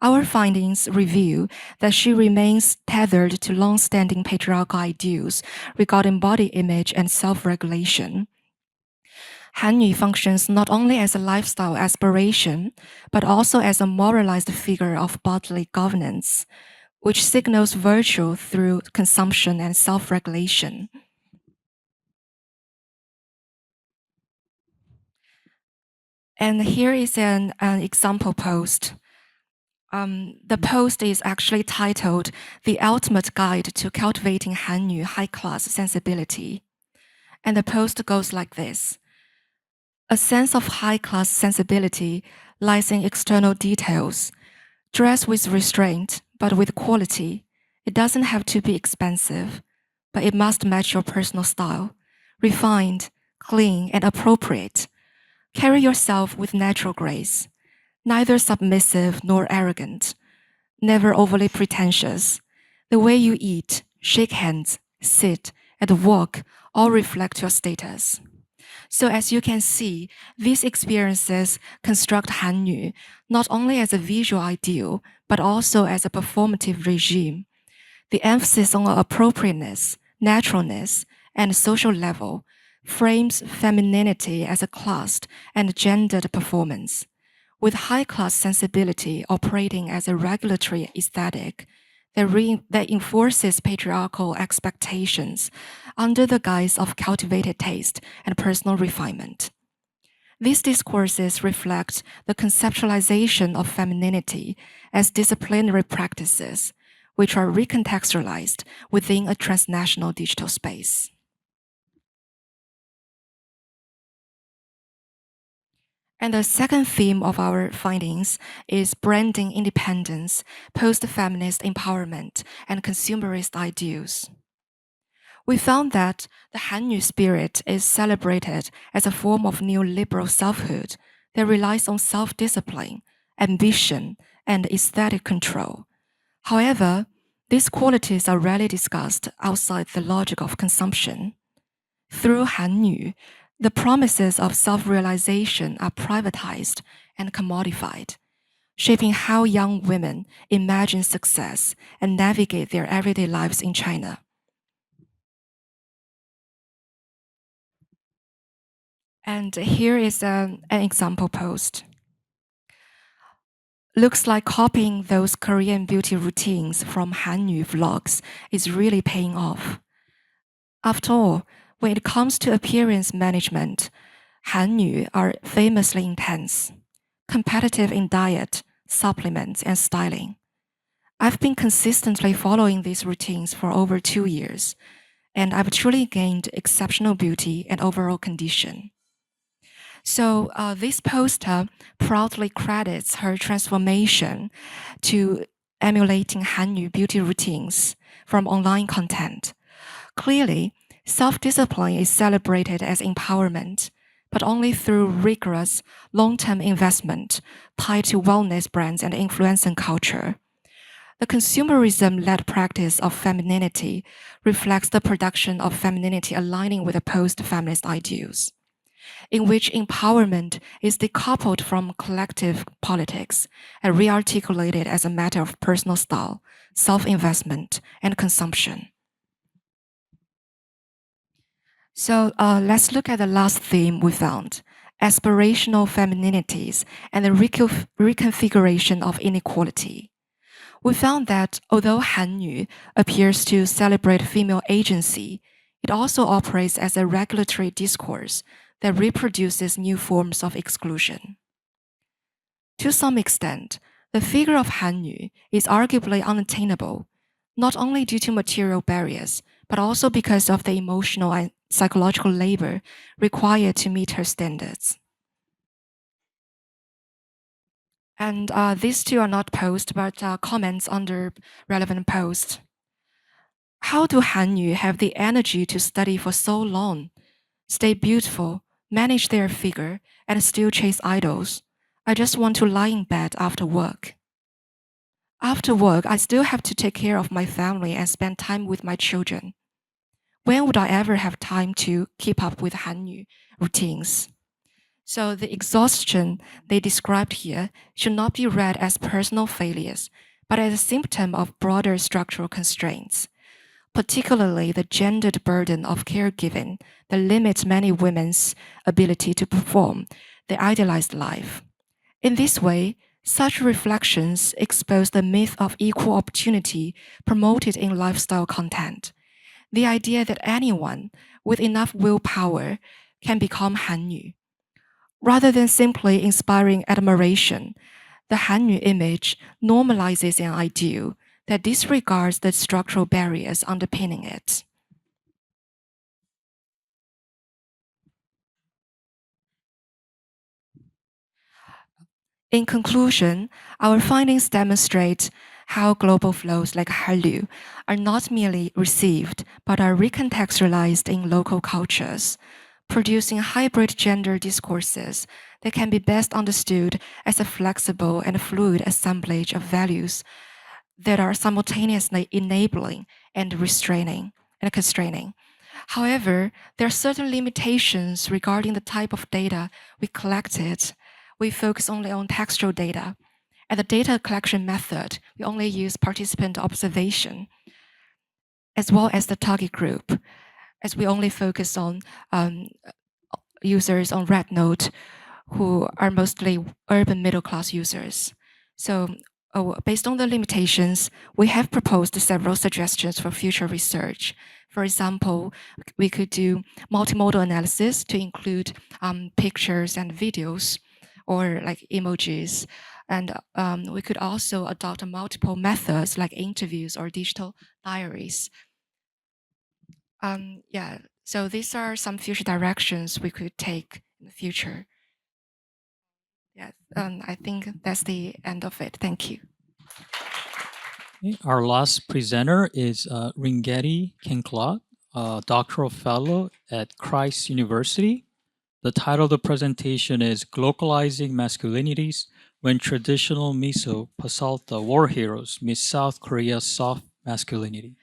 D: our findings reveal that she remains tethered to long-standing patriarchal ideals regarding body image and self-regulation. Hallyu functions not only as a lifestyle aspiration, but also as a moralized figure of bodily governance, which signals virtue through consumption and self-regulation. And here is an example post. The post is actually titled The Ultimate Guide to Cultivating Hallyu High-Class Sensibility. And the post goes like this. A sense of high-class sensibility lies in external details. Dress with restraint, but with quality. It doesn't have to be expensive, but it must match your personal style. Refined, clean, and appropriate. Carry yourself with natural grace, neither submissive nor arrogant, never overly pretentious. The way you eat, shake hands, sit, and walk all reflect your status. So as you can see, these experiences construct Hallyu not only as a visual ideal, but also as a performative regime. The emphasis on appropriateness, naturalness, and social level frames femininity as a classed and gendered performance, with high-class sensibility operating as a regulatory aesthetic that enforces patriarchal expectations under the guise of cultivated taste and personal refinement. These discourses reflect the conceptualization of femininity as disciplinary practices, which are recontextualized within a transnational digital space. And the second theme of our findings is branding independence, post-feminist empowerment, and consumerist ideals. We found that the Hallyu spirit is celebrated as a form of neoliberal selfhood that relies on self-discipline, ambition, and aesthetic control. However, these qualities are rarely discussed outside the logic of consumption. Through Hallyu, the promises of self-realization are privatized and commodified, shaping how young women imagine success and navigate their everyday lives in China. And here is an example post. Looks like copying those Korean beauty routines from Hallyu vlogs is really paying off. After all, when it comes to appearance management, Hallyu are famously intense, competitive in diet, supplements, and styling. I've been consistently following these routines for over 2 years, and I've truly gained exceptional beauty and overall condition. So this poster proudly credits her transformation to emulating Hallyu beauty routines from online content. Clearly, self-discipline is celebrated as empowerment, but only through rigorous long-term investment tied to wellness brands and influencer culture. The consumerism-led practice of femininity reflects the production of femininity aligning with the post-feminist ideals, in which empowerment is decoupled from collective politics and rearticulated as a matter of personal style, self-investment, and consumption. So let's look at the last theme we found, aspirational femininities and the reconfiguration of inequality. We found that although Hallyu appears to celebrate female agency, it also operates as a regulatory discourse that reproduces new forms of exclusion. To some extent, the figure of Hallyu is arguably unattainable, not only due to material barriers, but also because of the emotional and psychological labor required to meet her standards. And these two are not posts, but comments under relevant posts. How do Hallyu have the energy to study for so long, stay beautiful, manage their figure, and still chase idols? I just want to lie in bed after work. After work, I still have to take care of my family and spend time with my children. When would I ever have time to keep up with Hallyu routines? So the exhaustion they described here should not be read as personal failures, but as a symptom of broader structural constraints, particularly the gendered burden of caregiving that limits many women's ability to perform their idealized life. In this way, such reflections expose the myth of equal opportunity promoted in lifestyle content, the idea that anyone with enough willpower can become Hallyu. Rather than simply inspiring admiration, the Hallyu image normalizes an ideal that disregards the structural barriers underpinning it. In conclusion, our findings demonstrate how global flows like Hallyu are not merely received, but are recontextualized in local cultures, producing hybrid gender discourses that can be best understood as a flexible and fluid assemblage of values that are simultaneously enabling and restraining and constraining. However, there are certain limitations regarding the type of data we collected. We focus only on textual data. And the data collection method, we only use participant observation, as well as the target group, as we only focus on users on Red Note who are mostly urban middle-class users. So based on the limitations, we have proposed several suggestions for future research. For example, we could do multimodal analysis to include pictures and videos or like emojis. And we could also adopt multiple methods like interviews or digital diaries. Yeah, so these are some future directions we could take in the future. Yes, I think that's the end of it. Thank you.
A: Okay, our last presenter is Ringeti Kenclot, a doctoral fellow at Christ University. The title of the presentation is Globalizing Masculinities When Traditional Miso Pasalta War Heroes Meet South Korea's Soft Masculinity.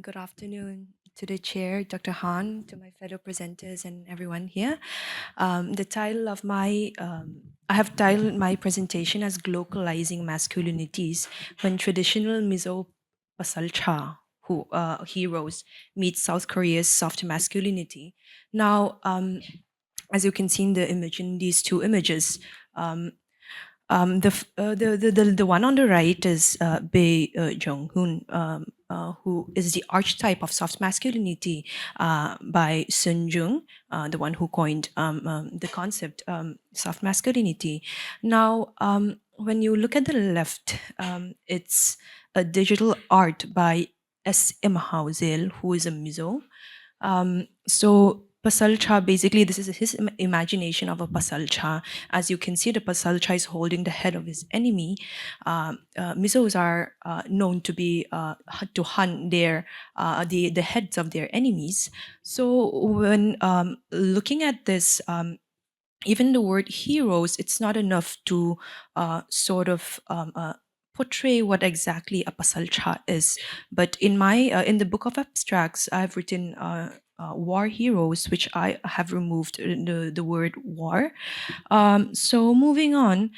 F: Good afternoon to the chair, Dr. Han, to my fellow presenters and everyone here. The title of my, I have titled my presentation as Globalizing Masculinities When Traditional Mizo Pasalcha Heroes Meet South Korea's Soft Masculinity. Now, as you can see in the image, in these two images, the one on the right is Bae Jong-hoon, who is the archetype of soft masculinity by Sun Jung, the one who coined the concept soft masculinity. Now, when you look at the left, it's a digital art by S. Imhauzel, who is a miso. So Pasalcha, basically, this is his imagination of a Pasalcha. As you can see, the Pasalcha is holding the head of his enemy. Misos are known to be to hunt their the heads of their enemies. So when looking at this, even the word heroes, it's not enough to sort of portray what exactly a pasalcha is. But in my in the book of abstracts, I've written war heroes, which I have removed the word war. So moving on,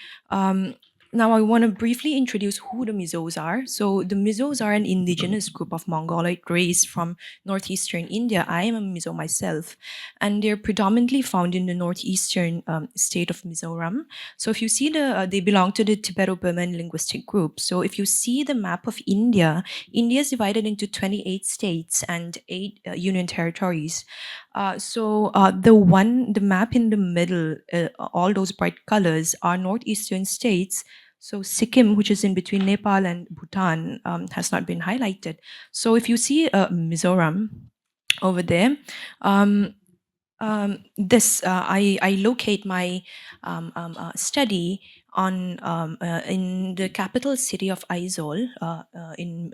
F: now I want to briefly introduce who the Mizos are. So the Mizos are an indigenous group of Mongoloid race from northeastern India. I am a Mizo myself, and they're predominantly found in the northeastern state of Mizoram. So if you see they belong to the Tibeto-Burman linguistic group. So if you see the map of India, India is divided into 28 states and 8 union territories. The map in the middle, all those bright colors are northeastern states. So Sikkim, which is in between Nepal and Bhutan, has not been highlighted. So if you see Mizoram over there, I locate my study on in the capital city of Aizawl in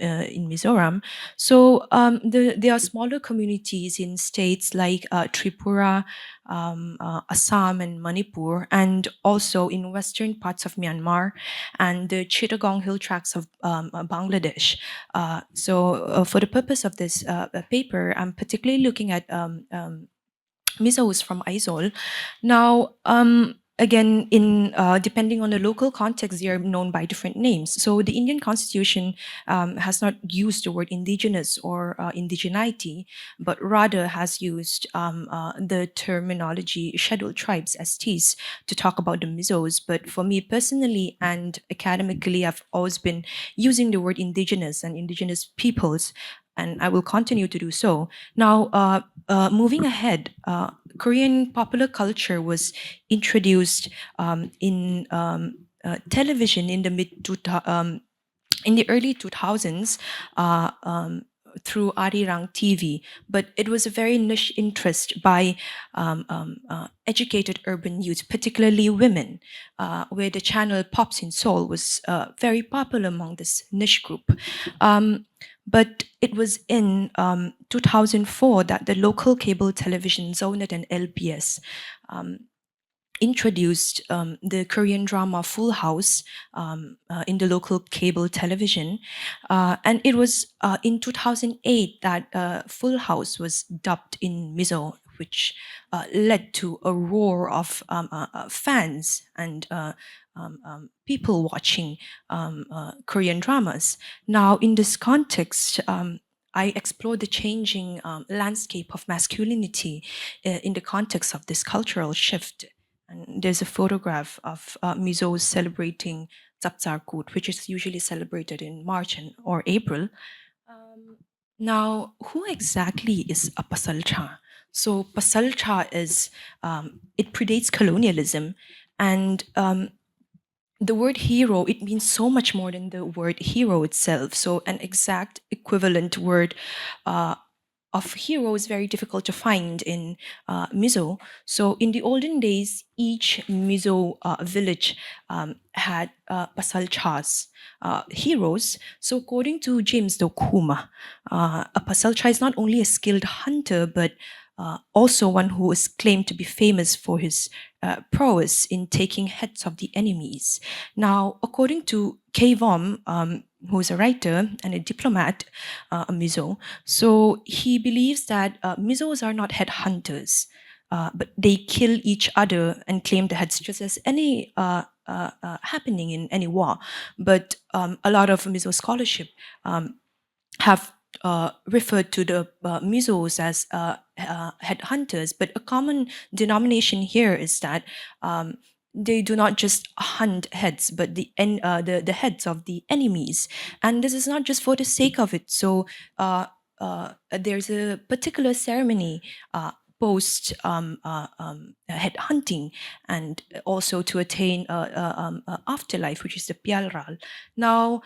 F: Mizoram. So there are smaller communities in states like Tripura, Assam, and Manipur, and also in western parts of Myanmar and the Chittagong hill tracts of Bangladesh. For the purpose of this paper, I'm particularly looking at Misos from Aizawl. Now, again, in depending on the local context, they are known by different names. So the Indian Constitution has not used the word indigenous or indigeneity, but rather has used the terminology scheduled tribes (STs) to talk about the Misos. But for me personally and academically, I've always been using the word indigenous and indigenous peoples, and I will continue to do so. Now, moving ahead, Korean popular culture was introduced in television in the in the early 2000s through Arirang TV, but it was a very niche interest by educated urban youth, particularly women, where the channel Pops in Seoul was very popular among this niche group. But it was in 2004 that the local cable television Zonet and LBS introduced the Korean drama Full House in the local cable television. And it was in 2008 that Full House was dubbed in Mizo, which led to a roar of fans and people watching Korean dramas. Now, in this context, I explored the changing landscape of masculinity in the context of this cultural shift. And there's a photograph of Mizos celebrating Tsaptsarkut, which is usually celebrated in March or April. Now, who exactly is a pasalcha? So pasalcha is, it predates colonialism, and the word hero, it means so much more than the word hero itself. So an exact equivalent word of heroes very difficult to find in Mizo. So in the olden days, each Mizo village had pasal chas, heroes. So according to James Dokuma, a pasal cha is not only a skilled hunter, but also one who is claimed to be famous for his prowess in taking heads of the enemies. Now, according to Kay Vom, who is a writer and a diplomat, a Mizo, so he believes that Mizos are not head hunters, but they kill each other and claim the heads, just as any happening in any war. But a lot of Mizo scholarship have referred to the Mizos as head hunters, but a common denomination here is that they do not just hunt heads, but the heads of the enemies, and this is not just for the sake of it. So there's a particular ceremony post head hunting, and also to attain afterlife, which is the Pialral. Now,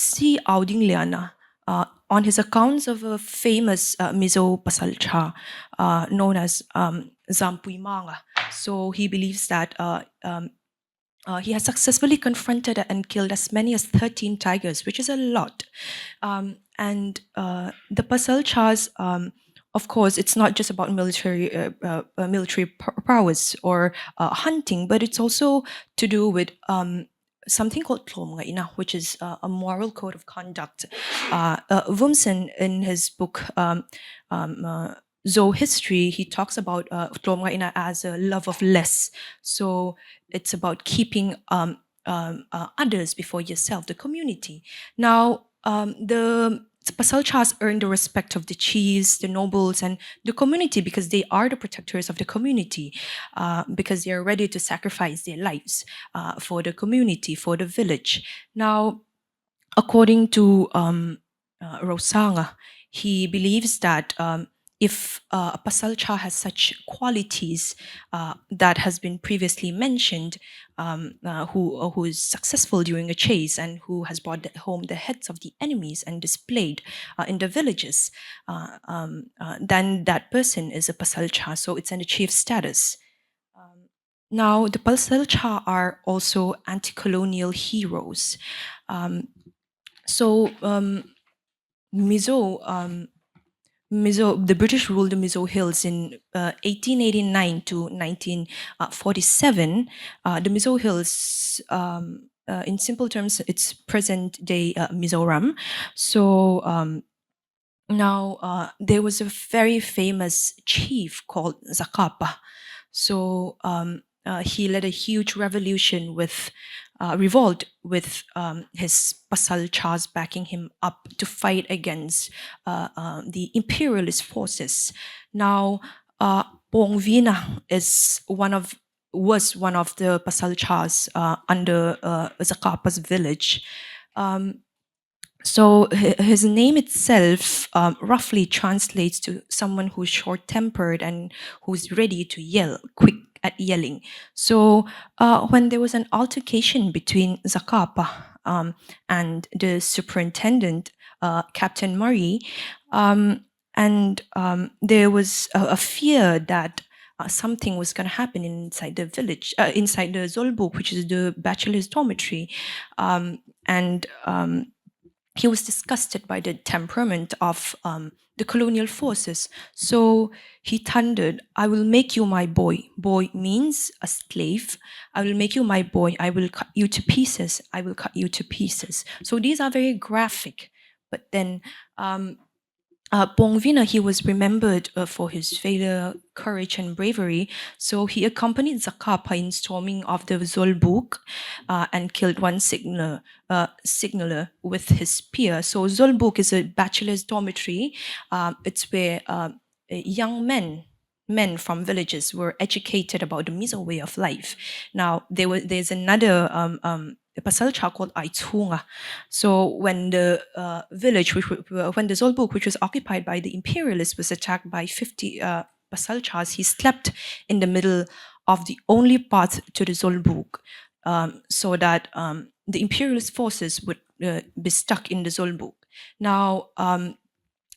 F: Si Auding Liana, on his accounts of a famous Mizo Pasalcha known as Zampui Manga. So he believes that he has successfully confronted and killed as many as 13 tigers, which is a lot. And the Pasalchas, of course, it's not just about military prowess or hunting, but it's also to do with something called tlomgaina, which is a moral code of conduct. Wumsen, in his book Zo History, he talks about tlomgaina as a love of less. So it's about keeping others before yourself, the community. Now, the Pasalchas earn the respect of the chiefs, the nobles, and the community because they are the protectors of the community, because they are ready to sacrifice their lives for the community, for the village. Now, according to Rosanga, he believes that if a Pasalcha has such qualities that has been previously mentioned, who is successful during a chase and who has brought home the heads of the enemies and displayed in the villages, then that person is a Pasalcha, so it's an achieved status. Now, the Pasalcha are also anti-colonial heroes. The British ruled the Mizo Hills in 1889 to 1947. The Mizo Hills, in simple terms, it's present-day Mizoram. So now there was a very famous chief called Zakapa. So he led a huge revolution with revolt with his Pasal Chas backing him up to fight against the imperialist forces. Now, Pongvina was one of the Pasal Chas under Zakapa's village. So his name itself roughly translates to someone who's short-tempered and who's ready to yell, quick at yelling. So when there was an altercation between Zakapa and the superintendent, Captain Murray, and there was a fear that something was going to happen inside the village, inside the Zolbuk, which is the bachelor's dormitory, and he was disgusted by the temperament of the colonial forces. So he thundered, "I will make you my boy." Boy means a slave. "I will make you my boy. I will cut you to pieces. I will cut you to pieces." So these are very graphic. But then Pongvina, he was remembered for his valor, courage, and bravery. So he accompanied Zakapa in storming of the Zolbuk and killed one signaler with his spear. So Zolbuk is a bachelor's dormitory. It's where young men from villages were educated about the Mizo way of life. Now, there's another Pasalcha called Aitunga. So when the village, when the Zolbuk, which was occupied by the imperialists, was attacked by 50 Pasalchas, he slept in the middle of the only path to the Zolbuk, so that the imperialist forces would be stuck in the Zolbuk. Now,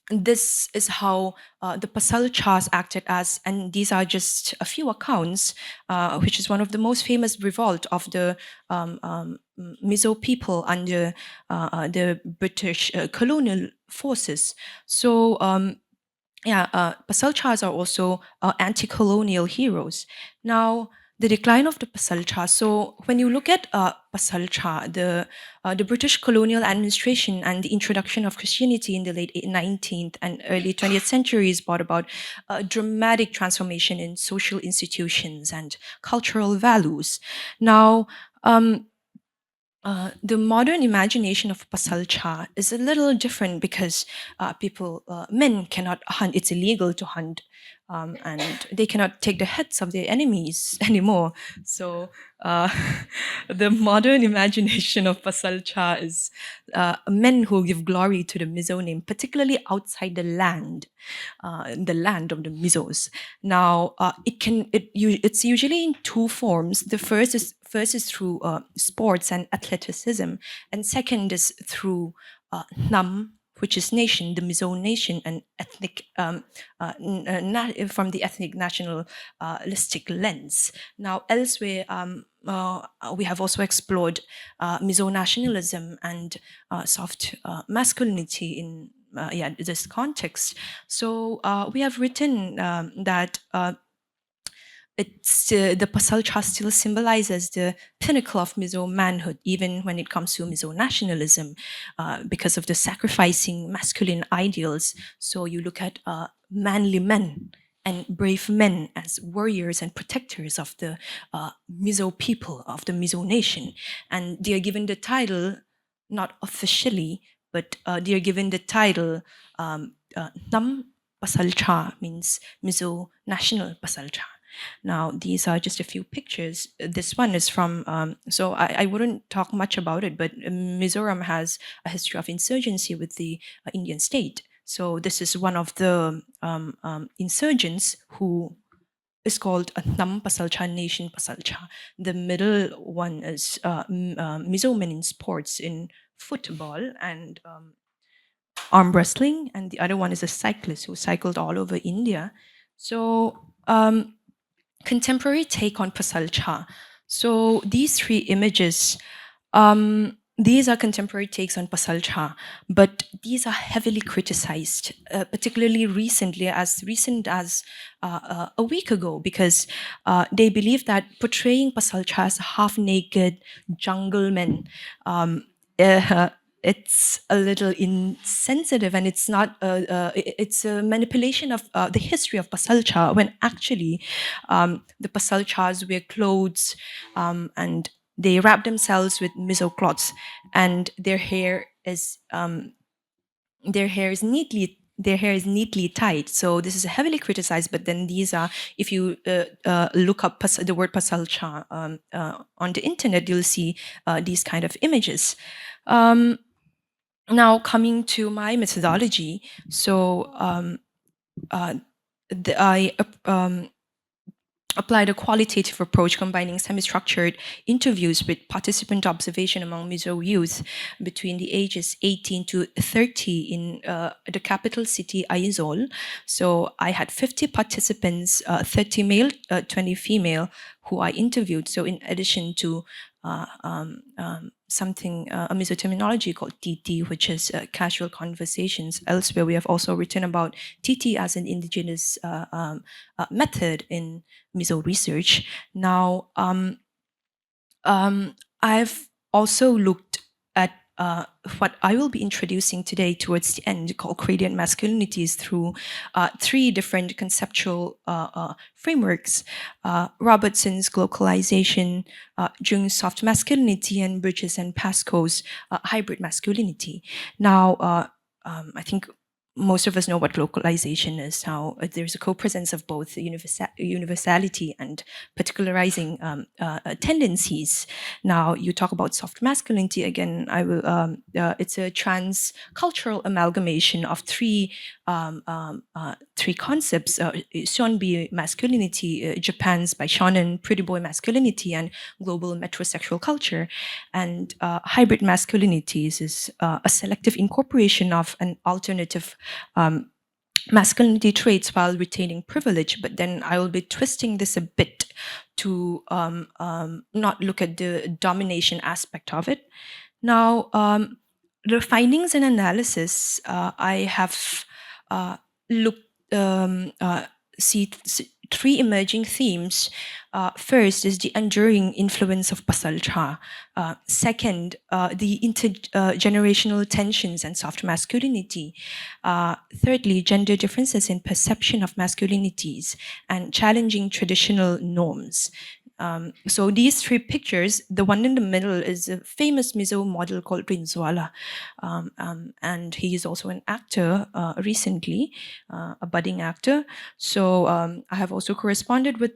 F: this is how the Pasalchas acted as, and these are just a few accounts, which is one of the most famous revolt of the Mizo people under the British colonial forces. So Pasalchas are also anti-colonial heroes. Now, the decline of the Pasalcha. So when you look at Pasalcha, the British colonial administration and the introduction of Christianity in the late 19th and early 20th centuries brought about a dramatic transformation in social institutions and cultural values. Now, the modern imagination of Pasalcha is a little different because men cannot hunt. It's illegal to hunt, and they cannot take the heads of their enemies anymore. So uh, the modern imagination of Pasalcha is men who give glory to the Mizo name, particularly outside the land of the Mizos. Now, it's usually in two forms. The first is through sports and athleticism, and second is through Nam, which is nation, the Mizo nation, and ethnic from the ethnic nationalistic lens. Now, elsewhere, we have also explored Mizo nationalism and soft masculinity in this context. So we have written that the Pasalcha still symbolizes the pinnacle of Mizo manhood, even when it comes to Mizo nationalism, because of the sacrificing masculine ideals. So you look at manly men and brave men as warriors and protectors of the Mizo people, of the Mizo nation. And they are given the title, not officially, but they are given the title Nam Pasalcha, means Mizo National Pasalcha. Now, these are just a few pictures. This one is from, so I wouldn't talk much about it, but Mizoram has a history of insurgency with the Indian state. So this is one of the insurgents who is called Nam Pasalcha, Nation Pasalcha. The middle one is Mizo men in sports, in football and arm wrestling, and the other one is a cyclist who cycled all over India. So contemporary take on Pasalcha. So these three images, these are contemporary takes on Pasalcha, but these are heavily criticized, particularly recently, as recent as a week ago, because they believe that portraying Pasalcha as half-naked jungle men it's a little insensitive, and it's not it's a manipulation of the history of Pasalcha, when actually the Pasalchas wear clothes and they wrap themselves with mizo cloths, and their hair is neatly tied. So this is heavily criticized, but then these are, if you look up the word Pasalcha on the internet, you'll see these kind of images. Now, coming to my methodology, so I applied a qualitative approach combining semi-structured interviews with participant observation among Mizo youth between the ages 18 to 30 in the capital city, Aizzol. So I had 50 participants, 30 male, 20 female, who I interviewed. So in addition to something, a Mizo terminology called TT, which is casual conversations. Elsewhere, we have also written about TT as an indigenous method in Mizo research. Now, I've also looked at what I will be introducing today towards the end, called gradient masculinities, through three different conceptual frameworks: Robertson's globalization, Jung's soft masculinity, and Bridges and Pascoe's hybrid masculinity. Now, I think most of us know what localization is, how there's a co-presence of both universality and particularizing tendencies. Now, you talk about soft masculinity, again, I will. It's a trans-cultural amalgamation of three three concepts: Seonbi masculinity, Japan's by shonen pretty boy masculinity, and global metrosexual culture. And hybrid masculinities is a selective incorporation of an alternative masculinity traits while retaining privilege. But then I will be twisting this a bit to not look at the domination aspect of it. Now, the findings and analysis I have looked see three emerging themes. First is the enduring influence of pasal cha. Second, the intergenerational tensions and soft masculinity. Thirdly, gender differences in perception of masculinities and challenging traditional norms. So these three pictures, the one in the middle is a famous Mizo model called Rinzwala. And he is also an actor recently, a budding actor. So I have also corresponded with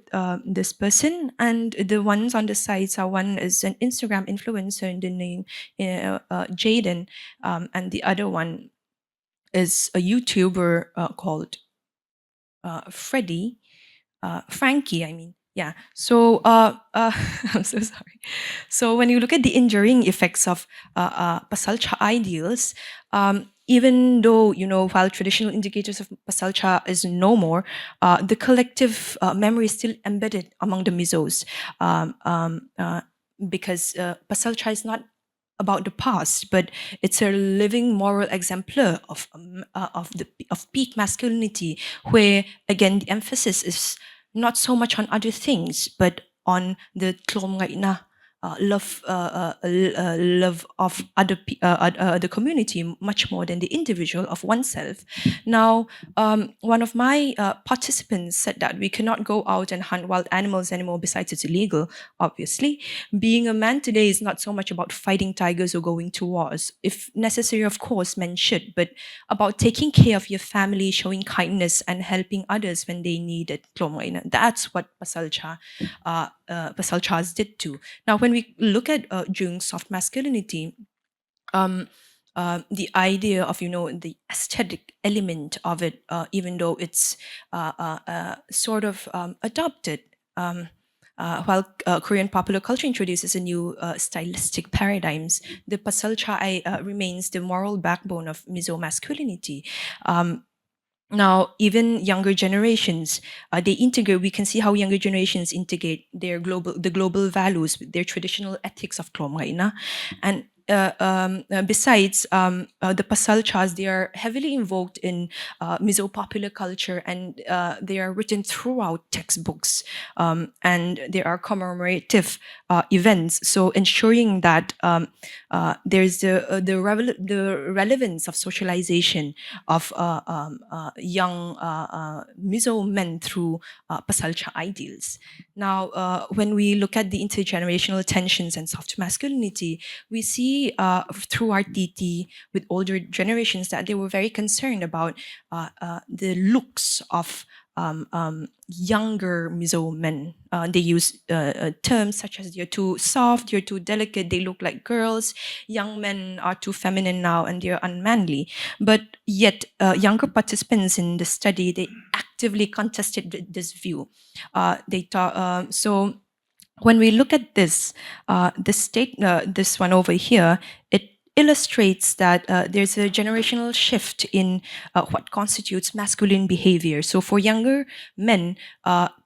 F: this person, and the ones on the sides are, one is an Instagram influencer in the name Jaden, and the other one is a YouTuber called Frankie, I mean. Yeah. So I'm so sorry. So when you look at the enduring effects of pasal cha ideals, even though, while traditional indicators of pasal cha is no more, the collective memory is still embedded among the Mizos, because pasal cha is not about the past, but it's a living moral exemplar of peak masculinity, where again the emphasis is not so much on other things, but on the love of the community much more than the individual of oneself. Now, one of my participants said that we cannot go out and hunt wild animals anymore, besides it's illegal, obviously. Being a man today is not so much about fighting tigers or going to wars. If necessary, of course, men should, but about taking care of your family, showing kindness, and helping others when they need it. That's what pasal chas did too. Now, when we look at Jung's soft masculinity, the idea of the aesthetic element of it, even though it's sort of adopted, while Korean popular culture introduces a new stylistic paradigms, the pasal cha remains the moral backbone of Mizo masculinity. Now, even younger generations, they integrate. We can see how younger generations integrate the global values, their traditional ethics of Klomraina, and besides the pasal chas, they are heavily invoked in Mizo popular culture, and they are written throughout textbooks, and there are commemorative events. So ensuring that there's the relevance of socialization of young Mizo men through pasal cha ideals. Now, when we look at the intergenerational tensions and soft masculinity, we see through our TT with older generations that they were very concerned about the looks of younger Mizo men. They use terms such as you're too soft, you're too delicate, they look like girls, young men are too feminine now and they're unmanly. But yet younger participants in the study, they actively contested this view. So when we look at this one over here, it illustrates that there's a generational shift in what constitutes masculine behavior. So for younger men,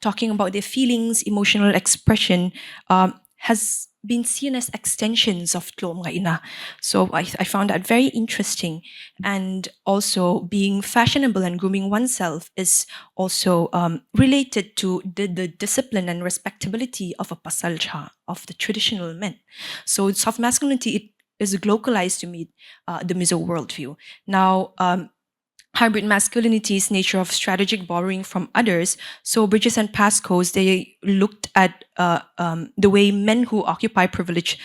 F: talking about their feelings, emotional expression has been seen as extensions of Tlomraina. So I found that very interesting. And also being fashionable and grooming oneself is also related to the discipline and respectability of a pasal cha, of the traditional men. So soft masculinity, it is localized to meet the Mizo worldview. Now, hybrid masculinity's nature of strategic borrowing from others. So Bridges and Pascoe's, they looked at the way men who occupy privileged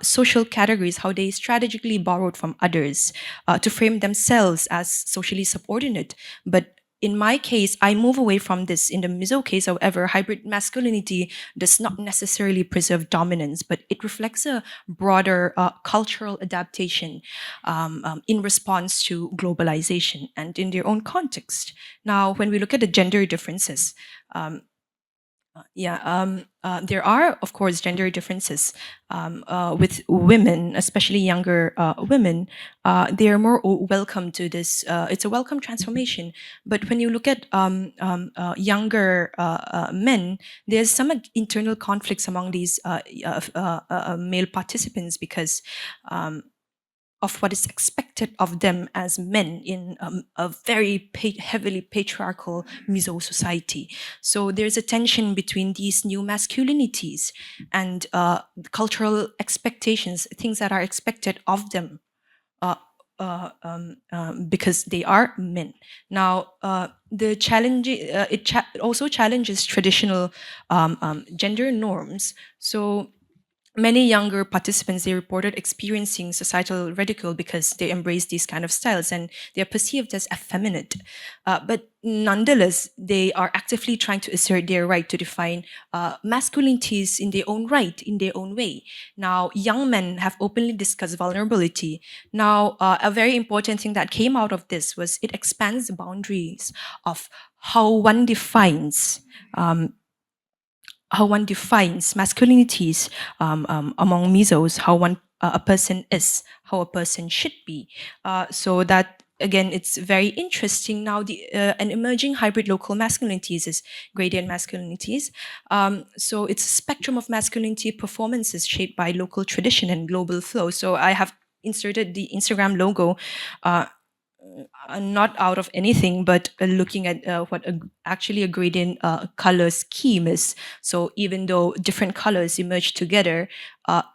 F: social categories, how they strategically borrowed from others to frame themselves as socially subordinate. But in my case, I move away from this. In the Mizo case, however, hybrid masculinity does not necessarily preserve dominance, but it reflects a broader cultural adaptation in response to globalization and in their own context. Now, when we look at the gender differences, there are, of course, gender differences with women, especially younger women. They are more welcome to this. It's a welcome transformation. But when you look at younger men, there's some internal conflicts among these male participants because of what is expected of them as men in a very heavily patriarchal Mizo society. So there's a tension between these new masculinities and cultural expectations, things that are expected of them because they are men. Now, the challenge, it also challenges traditional gender norms. So many younger participants, they reported experiencing societal ridicule because they embrace these kind of styles and they're perceived as effeminate. But nonetheless, they are actively trying to assert their right to define masculinities in their own right, in their own way. Now, young men have openly discussed vulnerability. Now, a very important thing that came out of this was it expands the boundaries of how one defines masculinities among Mizos, how a person is, how a person should be. So that again, it's very interesting. Now, an emerging hybrid local masculinities is gradient masculinities. So it's a spectrum of masculinity performances shaped by local tradition and global flow. So I have inserted the Instagram logo. Not out of anything, but looking at what actually a gradient color scheme is. So even though different colors emerge together,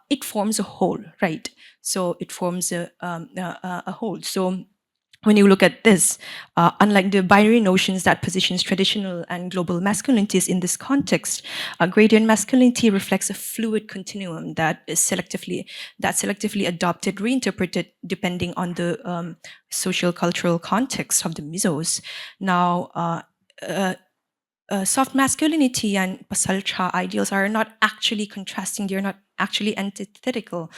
F: it forms a whole, right? So it forms a whole. So when you look at this, unlike the binary notions that positions traditional and global masculinities in this context, gradient masculinity reflects a fluid continuum that is selectively adopted, reinterpreted depending on the social cultural context of the Mizos. Now, soft masculinity and pasalcha ideals are not actually contrasting, they're not actually antithetical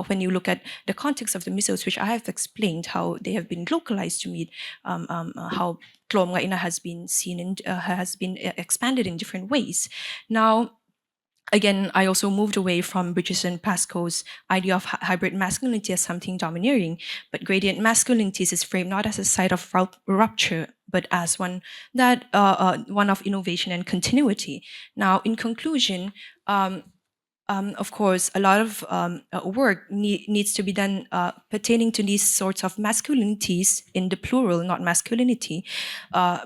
F: when you look at the context of the Mizos, which I have explained how they have been localized to meet how Tlom Ngaina has been seen and has been expanded in different ways. Now, again, I also moved away from Bridges and Pascoe's idea of hybrid masculinity as something domineering, but gradient masculinities is framed not as a site of rupture, but as one of innovation and continuity. Now, in conclusion, of course, a lot of work needs to be done pertaining to these sorts of masculinities in the plural, not masculinity,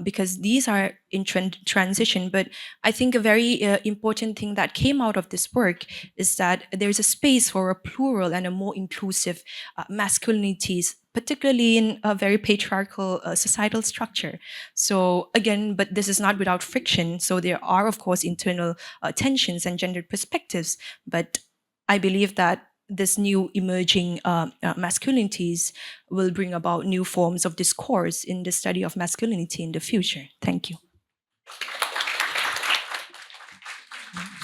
F: because these are in transition. But I think a very important thing that came out of this work is that there's a space for a plural and a more inclusive masculinities, particularly in a very patriarchal societal structure. So again, but this is not without friction. So there are, of course, internal tensions and gendered perspectives. But I believe that this new emerging masculinities will bring about new forms of discourse in the study of masculinity in the future. Thank you.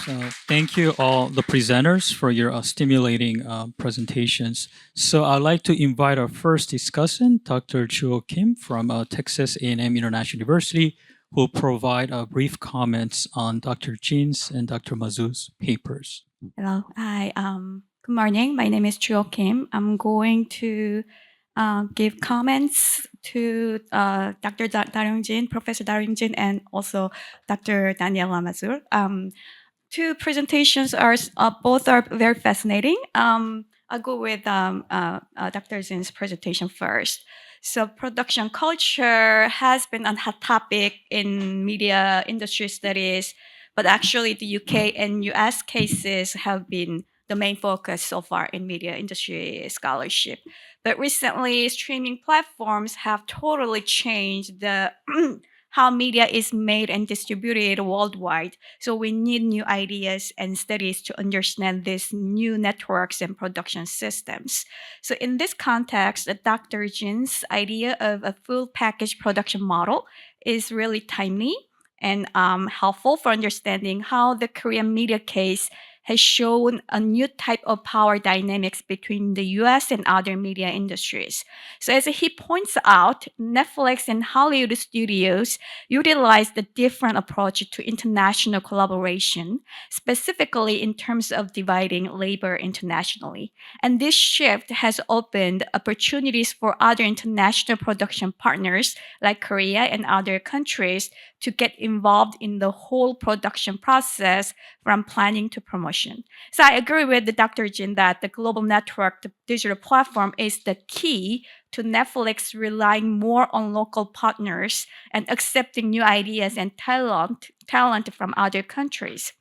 A: So thank you all the presenters for your stimulating presentations. So I'd like to invite our first discussant, Dr. Chuo Kim from Texas A&M International University, who will provide brief comments on Dr. Jin's and Dr. Mazu's papers.
G: Hello. Hi. Good morning. My name is Chuo Kim. I'm going to give comments to Dr. Daryong-jin, Professor Daryong-jin, and also Dr. Daniela Mazur. Two presentations are both are very fascinating. I'll go with Dr. Jin's presentation first. So production culture has been a hot topic in media industry studies, but actually the UK and US cases have been the main focus so far in media industry scholarship. But recently, streaming platforms have totally changed the how media is made and distributed worldwide. So we need new ideas and studies to understand these new networks and production systems. So in this context, Dr. Jin's idea of a full package production model is really timely and helpful for understanding how the Korean media case has shown a new type of power dynamics between the US and other media industries. So, as he points out, Netflix and Hollywood studios utilize the different approach to international collaboration, specifically in terms of dividing labor internationally. And this shift has opened opportunities for other international production partners like Korea and other countries to get involved in the whole production process from planning to promotion. So I agree with Dr. Jin that the global network, the digital platform, is the key to Netflix relying more on local partners and accepting new ideas and talent from other countries.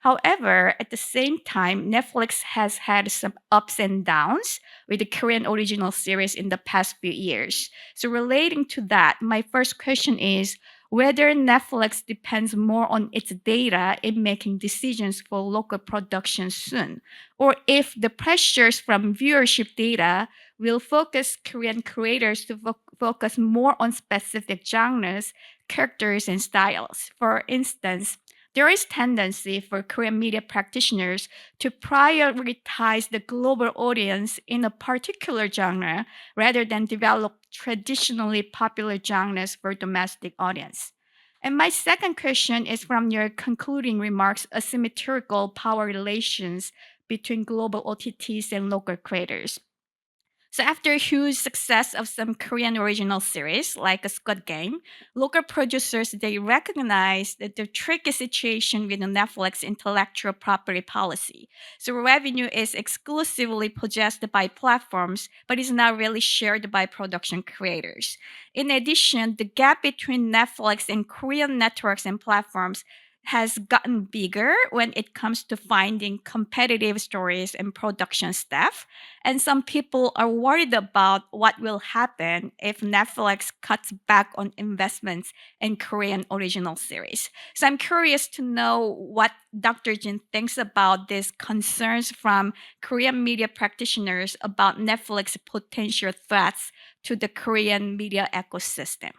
G: However, at the same time, Netflix has had some ups and downs with the Korean original series in the past few years. So, relating to that, my first question is whether Netflix depends more on its data in making decisions for local productions soon, or if the pressures from viewership data will focus Korean creators to focus more on specific genres, characters, and styles. For instance, there is tendency for Korean media practitioners to prioritize the global audience in a particular genre rather than develop traditionally popular genres for domestic audience. And my second question is from your concluding remarks, asymmetrical power relations between global OTTs and local creators. So after a huge success of some Korean original series like a Squid Game, local producers they recognized that the tricky situation with the Netflix intellectual property policy. So revenue is exclusively possessed by platforms, but is not really shared by production creators. In addition, the gap between Netflix and Korean networks and platforms has gotten bigger when it comes to finding competitive stories and production staff. And some people are worried about what will happen if Netflix cuts back on investments in Korean original series. So I'm curious to know what Dr. Jin thinks about these concerns from Korean media practitioners about Netflix potential threats to the Korean media ecosystem.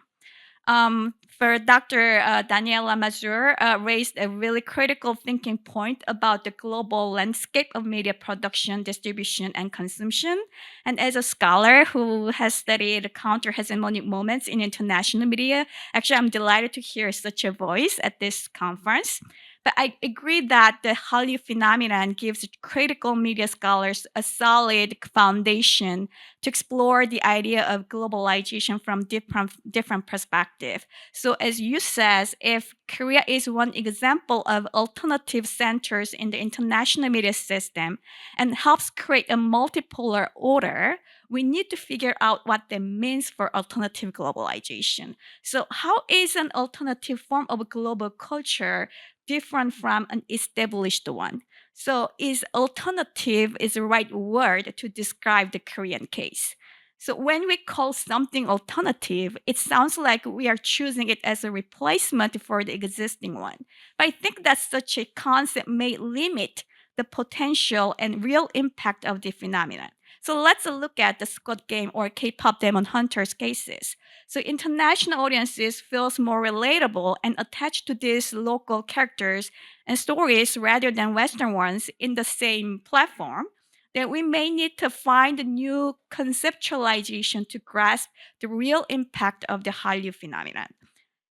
G: For Dr. Daniela Mazur raised a really critical thinking point about the global landscape of media production, distribution, and consumption. And as a scholar who has studied counter-hegemonic moments in international media, actually, I'm delighted to hear such a voice at this conference. But I agree that the Hallyu phenomenon gives critical media scholars a solid foundation to explore the idea of globalization from different perspective. So as you says, if Korea is one example of alternative centers in the international media system and helps create a multipolar order, we need to figure out what that means for alternative globalization. So how is an alternative form of global culture different from an established one? So is alternative is the right word to describe the Korean case. So when we call something alternative, it sounds like we are choosing it as a replacement for the existing one. But I think that such a concept may limit the potential and real impact of the phenomenon. So let's look at the Squid Game or K-pop Demon Hunters cases. So international audiences feels more relatable and attached to these local characters and stories rather than Western ones in the same platform. Then we may need to find a new conceptualization to grasp the real impact of the Hallyu phenomenon.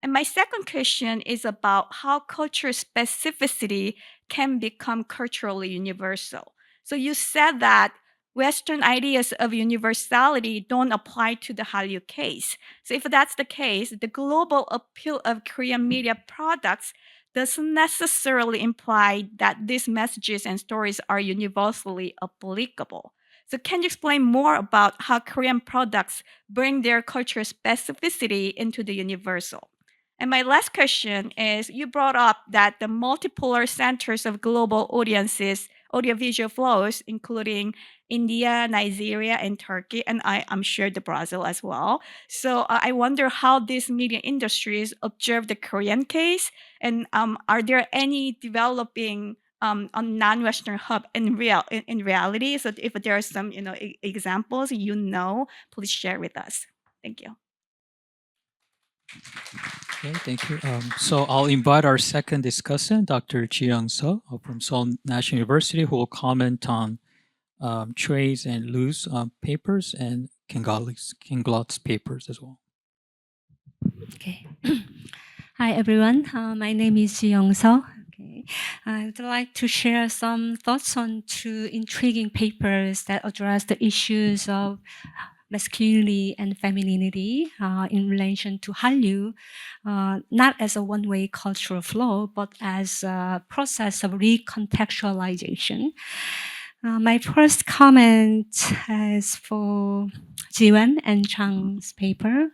G: And my second question is about how cultural specificity can become culturally universal. So you said that Western ideas of universality don't apply to the Hallyu case. So if that's the case, the global appeal of Korean media products doesn't necessarily imply that these messages and stories are universally applicable. So can you explain more about how Korean products bring their cultural specificity into the universal? And my last question is you brought up that the multipolar centers of global audiences, audiovisual flows, including India, Nigeria, and Turkey, and I'm sure the Brazil as well. So I wonder how these media industries observe the Korean case, and are there any developing on non-Western hub in reality? So if there are some examples please share with us. Thank you.
A: Okay, thank you. So I'll invite our second discussant, Dr. Ji-Young Seo from Seoul National University, who will comment on Trey's and Lou's papers and Kinglot's papers as well.
H: Okay. Hi, everyone. My name is Ji-Young Seo. Okay. I would like to share some thoughts on two intriguing papers that address the issues of masculinity and femininity in relation to Hallyu, not as a one-way cultural flow, but as a process of recontextualization. My first comment is for Jiwan and Chang's paper.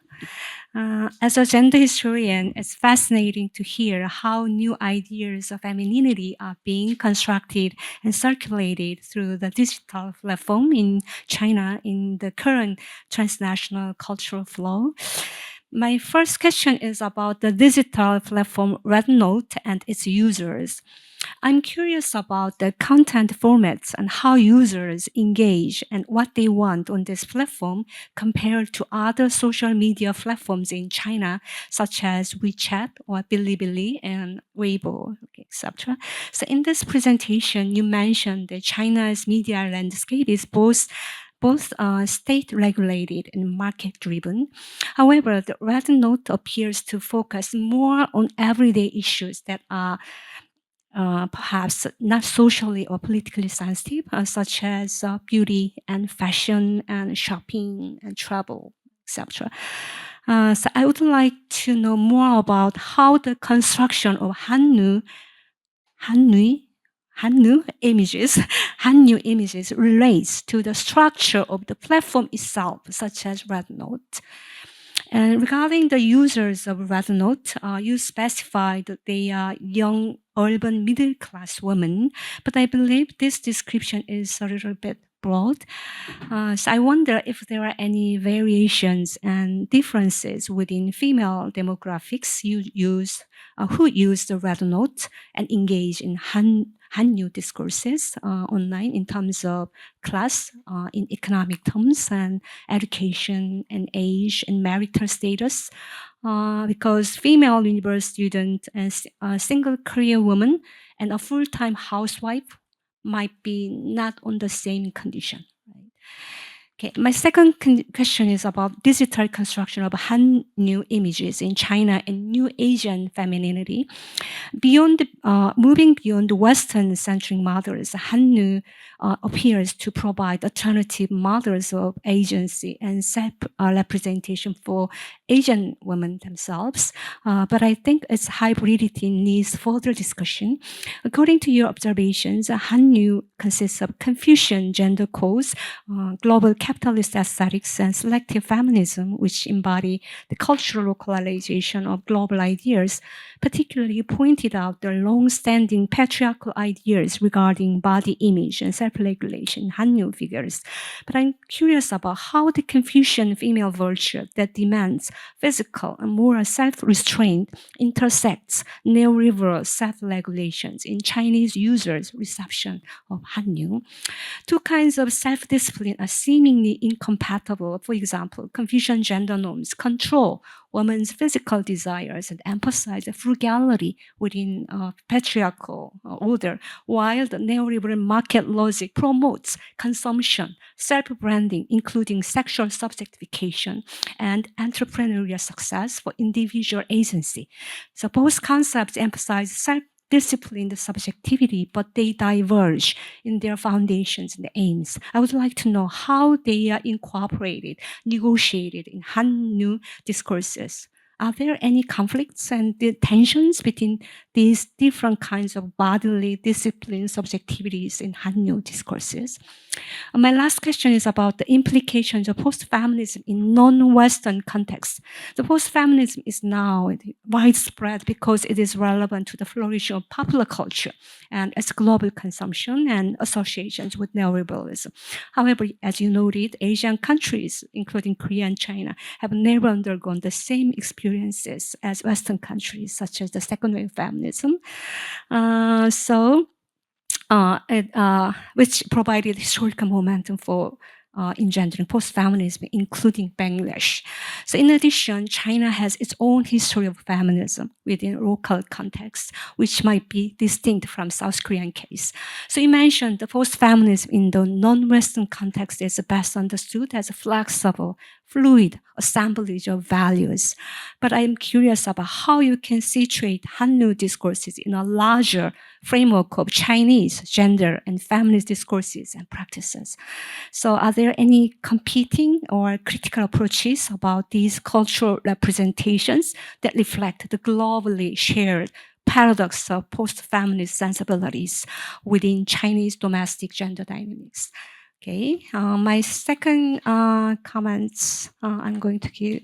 H: As a gender historian, it's fascinating to hear how new ideas of femininity are being constructed and circulated through the digital platform in China in the current transnational cultural flow. My first question is about the digital platform Red Note and its users. I'm curious about the content formats and how users engage and what they want on this platform compared to other social media platforms in China, such as WeChat or Bilibili and Weibo, etc. So in this presentation, you mentioned that China's media landscape is both state-regulated and market-driven. However, the Red Note appears to focus more on everyday issues that are perhaps not socially or politically sensitive, such as beauty and fashion and shopping and travel, etc. So I would like to know more about how the construction of Hannu images, Hallyu images relates to the structure of the platform itself, such as Red Note. And regarding the users of Red Note, you specified that they are young, urban, middle-class women, but I believe this description is a little bit broad. So I wonder if there are any variations and differences within female demographics who use the Red Note and engage in Hallyu discourses online in terms of class, in economic terms, and education and age and marital status. Because female university student and a single career woman and a full-time housewife might be not on the same condition. Right? Okay, my second question is about digital construction of Hallyu images in China and New Asian femininity. Moving beyond Western-centric models, Hallyu appears to provide alternative models of agency and self-representation for Asian women themselves. But I think its hybridity needs further discussion. According to your observations, Hallyu consists of Confucian gender codes, global capitalist aesthetics, and selective feminism, which embody the cultural localization of global ideas, particularly pointed out the long-standing patriarchal ideas regarding body image and self-regulation, Hallyu figures. But I'm curious about how the Confucian female virtue that demands physical and moral self-restraint intersects neoliberal self-regulations in Chinese users' reception of Hallyu. Two kinds of self-discipline are seemingly incompatible. For example, Confucian gender norms control women's physical desires and emphasize frugality within patriarchal order, while the neoliberal market logic promotes consumption, self-branding, including sexual subjectification, and entrepreneurial success for individual agency. So both concepts emphasize self-disciplined subjectivity, but they diverge in their foundations and aims. I would like to know how they are incorporated, negotiated in Hallyu discourses. Are there any conflicts and tensions between these different kinds of bodily discipline subjectivities in Hallyu discourses? My last question is about the implications of post-feminism in non-Western contexts. The post-feminism is now widespread because it is relevant to the flourishing of popular culture and its global consumption and associations with neoliberalism. However, as you noted, Asian countries, including Korea and China, have never undergone the same experiences as Western countries, such as the second wave feminism. Which provided historical momentum for engendering post-feminism, including Bangladesh. So in addition, China has its own history of feminism within local context, which might be distinct from South Korean case. So you mentioned the post-feminism in the non-Western context is best understood as a flexible, fluid assemblage of values. But I'm curious about how you can situate Hallyu discourses in a larger framework of Chinese gender and feminist discourses and practices. So are there any competing or critical approaches about these cultural representations that reflect the globally shared paradox of post-feminist sensibilities within Chinese domestic gender dynamics? Okay, my second comments, I'm going to give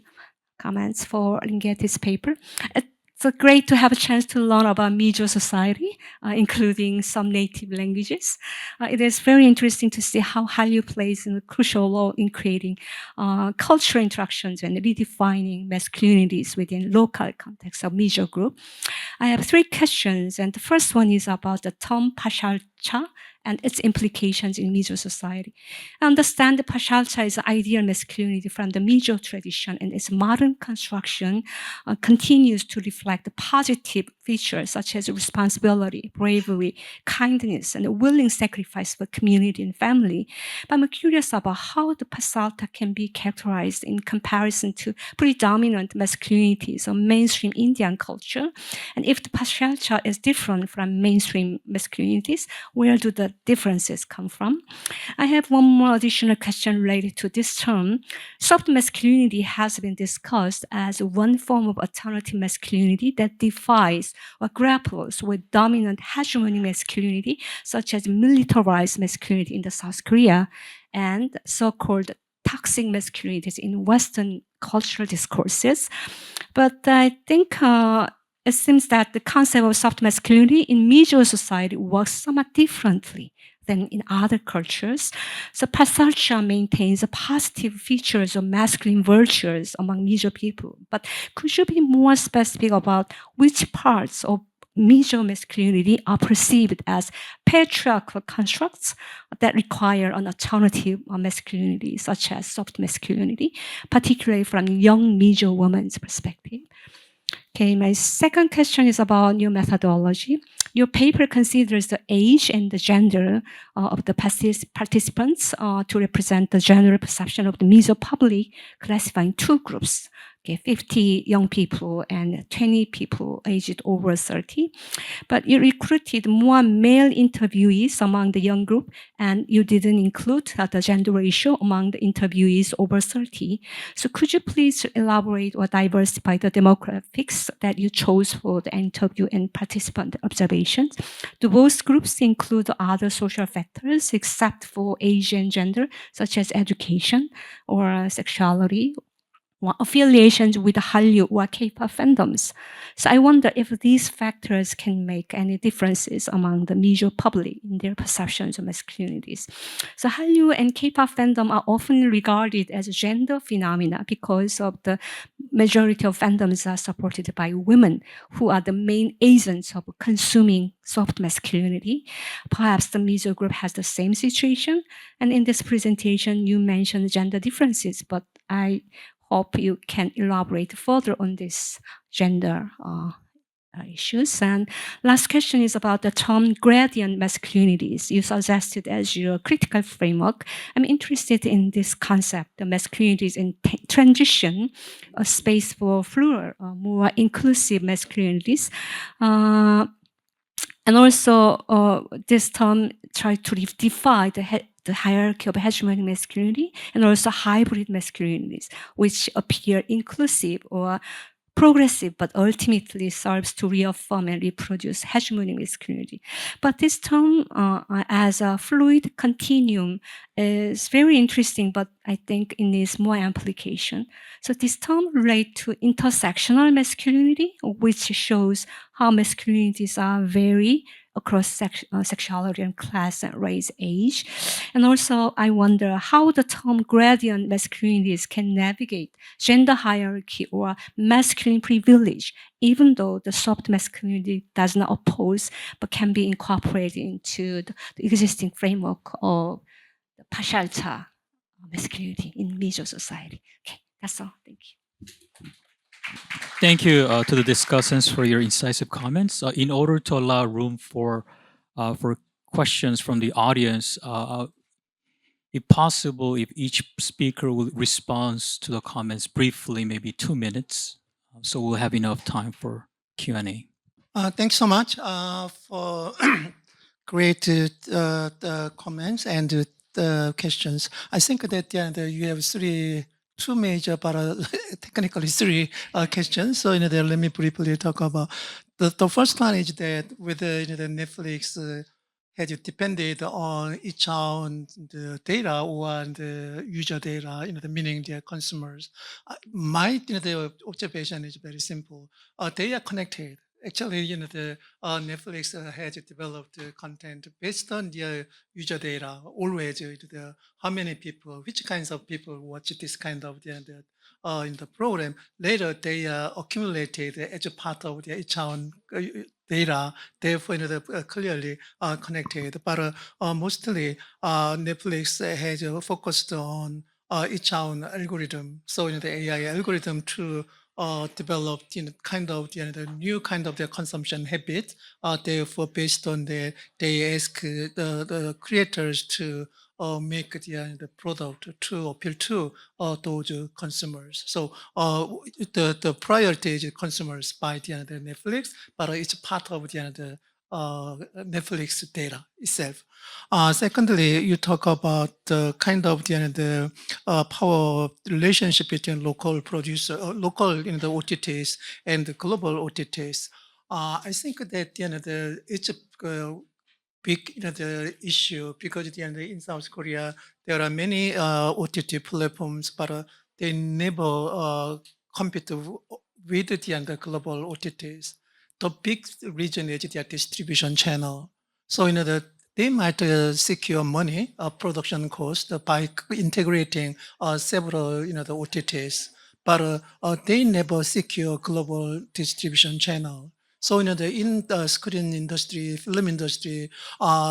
H: comments for Ringgetti's paper. It's great to have a chance to learn about Mizo society, including some native languages. It is very interesting to see how Hallyu plays a crucial role in creating cultural interactions and redefining masculinities within local context of Mizo group. I have 3 questions, and the first one is about the term pashalcha and its implications in Mizo society. I understand the pashalcha is ideal masculinity from the Mizo tradition, and its modern construction continues to reflect the positive features such as responsibility, bravery, kindness, and a willing sacrifice for community and family. But I'm curious about how the pashalcha can be characterized in comparison to predominant masculinities of mainstream Indian culture. And if the pashalcha is different from mainstream masculinities, where do the differences come from? I have one more additional question related to this term. Soft masculinity has been discussed as one form of alternative masculinity that defies or grapples with dominant hegemonic masculinity, such as militarized masculinity in the South Korea and so-called toxic masculinities in Western cultural discourses. But I think it seems that the concept of soft masculinity in Mizo society works somewhat differently than in other cultures. So pashalcha maintains the positive features of masculine virtues among Mizo people. But could you be more specific about which parts of Mizo masculinity are perceived as patriarchal constructs that require an alternative masculinity, such as soft masculinity, particularly from young Mizo women's perspective? Okay, my second question is about new methodology. Your paper considers the age and the gender of the participants to represent the general perception of the Mizo public, classifying 2 groups. Okay, 50 young people and 20 people aged over 30. But you recruited more male interviewees among the young group, and you didn't include the gender ratio among the interviewees over 30. So could you please elaborate or diversify the demographics that you chose for the interview and participant observations? Do both groups include other social factors except for age and gender, such as education or sexuality, or affiliations with Hallyu or K-pop fandoms? So I wonder if these factors can make any differences among the Mizo public in their perceptions of masculinities. So Hallyu and K-pop fandom are often regarded as gender phenomena because of the majority of fandoms are supported by women, who are the main agents of consuming soft masculinity. Perhaps the Mizo group has the same situation. And in this presentation, you mentioned gender differences, but I hope you can elaborate further on this gender issues. And last question is about the term gradient masculinities you suggested as your critical framework. I'm interested in this concept, the masculinities in transition, a space for fluid, more inclusive masculinities. And also, this term tries to define the hierarchy of hegemonic masculinity and also hybrid masculinities, which appear inclusive or progressive, but ultimately serves to reaffirm and reproduce hegemonic masculinity. But this term, as a fluid continuum, is very interesting, but I think it needs more amplification. So this term relates to intersectional masculinity, which shows how masculinities are vary across sexuality and class and race, age. And also, I wonder how the term gradient masculinities can navigate gender hierarchy or masculine privilege, even though the soft masculinity does not oppose, but can be incorporated into the existing framework of the pashalcha masculinity in visual society. Okay, that's all. Thank you.
A: Thank you to the discussants for your incisive comments. In order to allow room for questions from the audience, if possible, if each speaker will respond to the comments briefly, maybe 2 minutes, so we'll have enough time for Q&A.
B: Thanks so much for great comments and questions. I think that you have two major, but technically three questions. So let me briefly talk about the first one is that whether the Netflix has depended on each own the data or the user data, the meaning their consumers. My the observation is very simple. They are connected. Actually, the Netflix has developed content based on their user data. Always, how many people, which kinds of people watch this kind of in the program. Later, they accumulated as a part of their each own data. Therefore, clearly connected. But mostly, Netflix has focused on each own algorithm. So, the AI algorithm to developed kind of the new kind of their consumption habit. Therefore, based on that, they ask the creators to make the product to appeal to those consumers. So the priority is consumers by the Netflix, but it's part of the Netflix data itself. Secondly, you talk about the kind of the power relationship between local producer, local the OTTs and the global OTTs. I think that it's a big the issue because in South Korea there are many OTT platforms, but they never compete with the global OTTs. The big reason is their distribution channel. So they might secure money, production cost by integrating several the OTTs, but they never secure global distribution channel. So in the screen industry, film industry,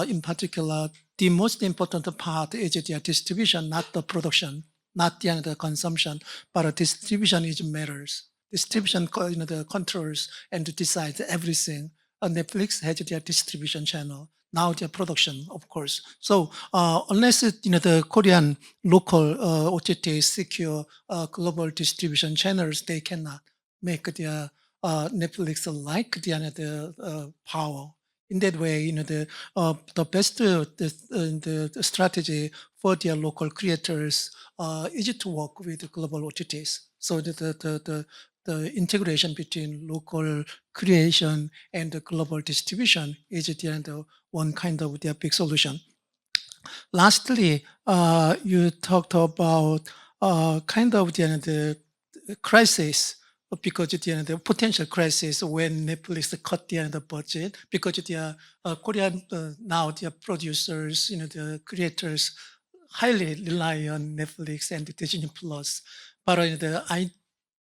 B: in particular, the most important part is the distribution, not the production, not the consumption, but distribution is matters. Distribution, the controls and decides everything. Netflix has their distribution channel, now their production, of course. So unless the Korean local OTT secure global distribution channels, they cannot make their Netflix like the power. In that way, the best the strategy for their local creators is to work with global OTTs. So the integration between local creation and the global distribution is the one kind of their big solution. Lastly, you talked about kind of the crisis because the potential crisis when Netflix cut the budget because the Korean now their producers, the creators highly rely on Netflix and Disney Plus, but I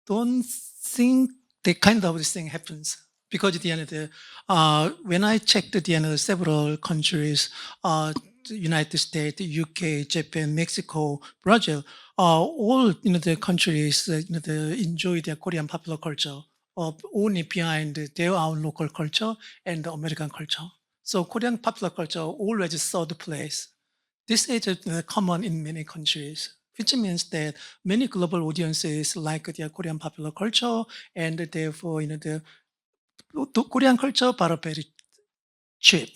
B: don't think the kind of thing happens because at the end of when I checked at the end of several countries, the United States, UK, Japan, Mexico, Brazil, all the countries enjoy their Korean popular culture only behind their own local culture and the American culture. So Korean popular culture always third place. This is common in many countries, which means that many global audiences like their Korean popular culture, and therefore, the Korean culture, but very cheap,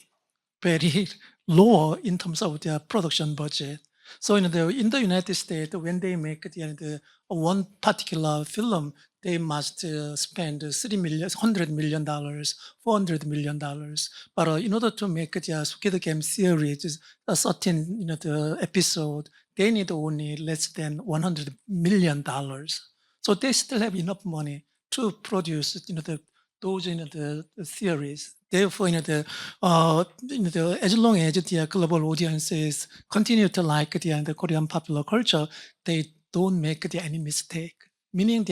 B: very low in terms of their production budget. So in the United States, when they make the one particular film, they must spend $100 million, $400 million. But in order to make the Squid Game series, a certain the episode, they need only less than $100 million. So they still have enough money to produce those the theories. Therefore, as long as the global audiences continue to like the Korean popular culture, they don't make any mistake. Meaning,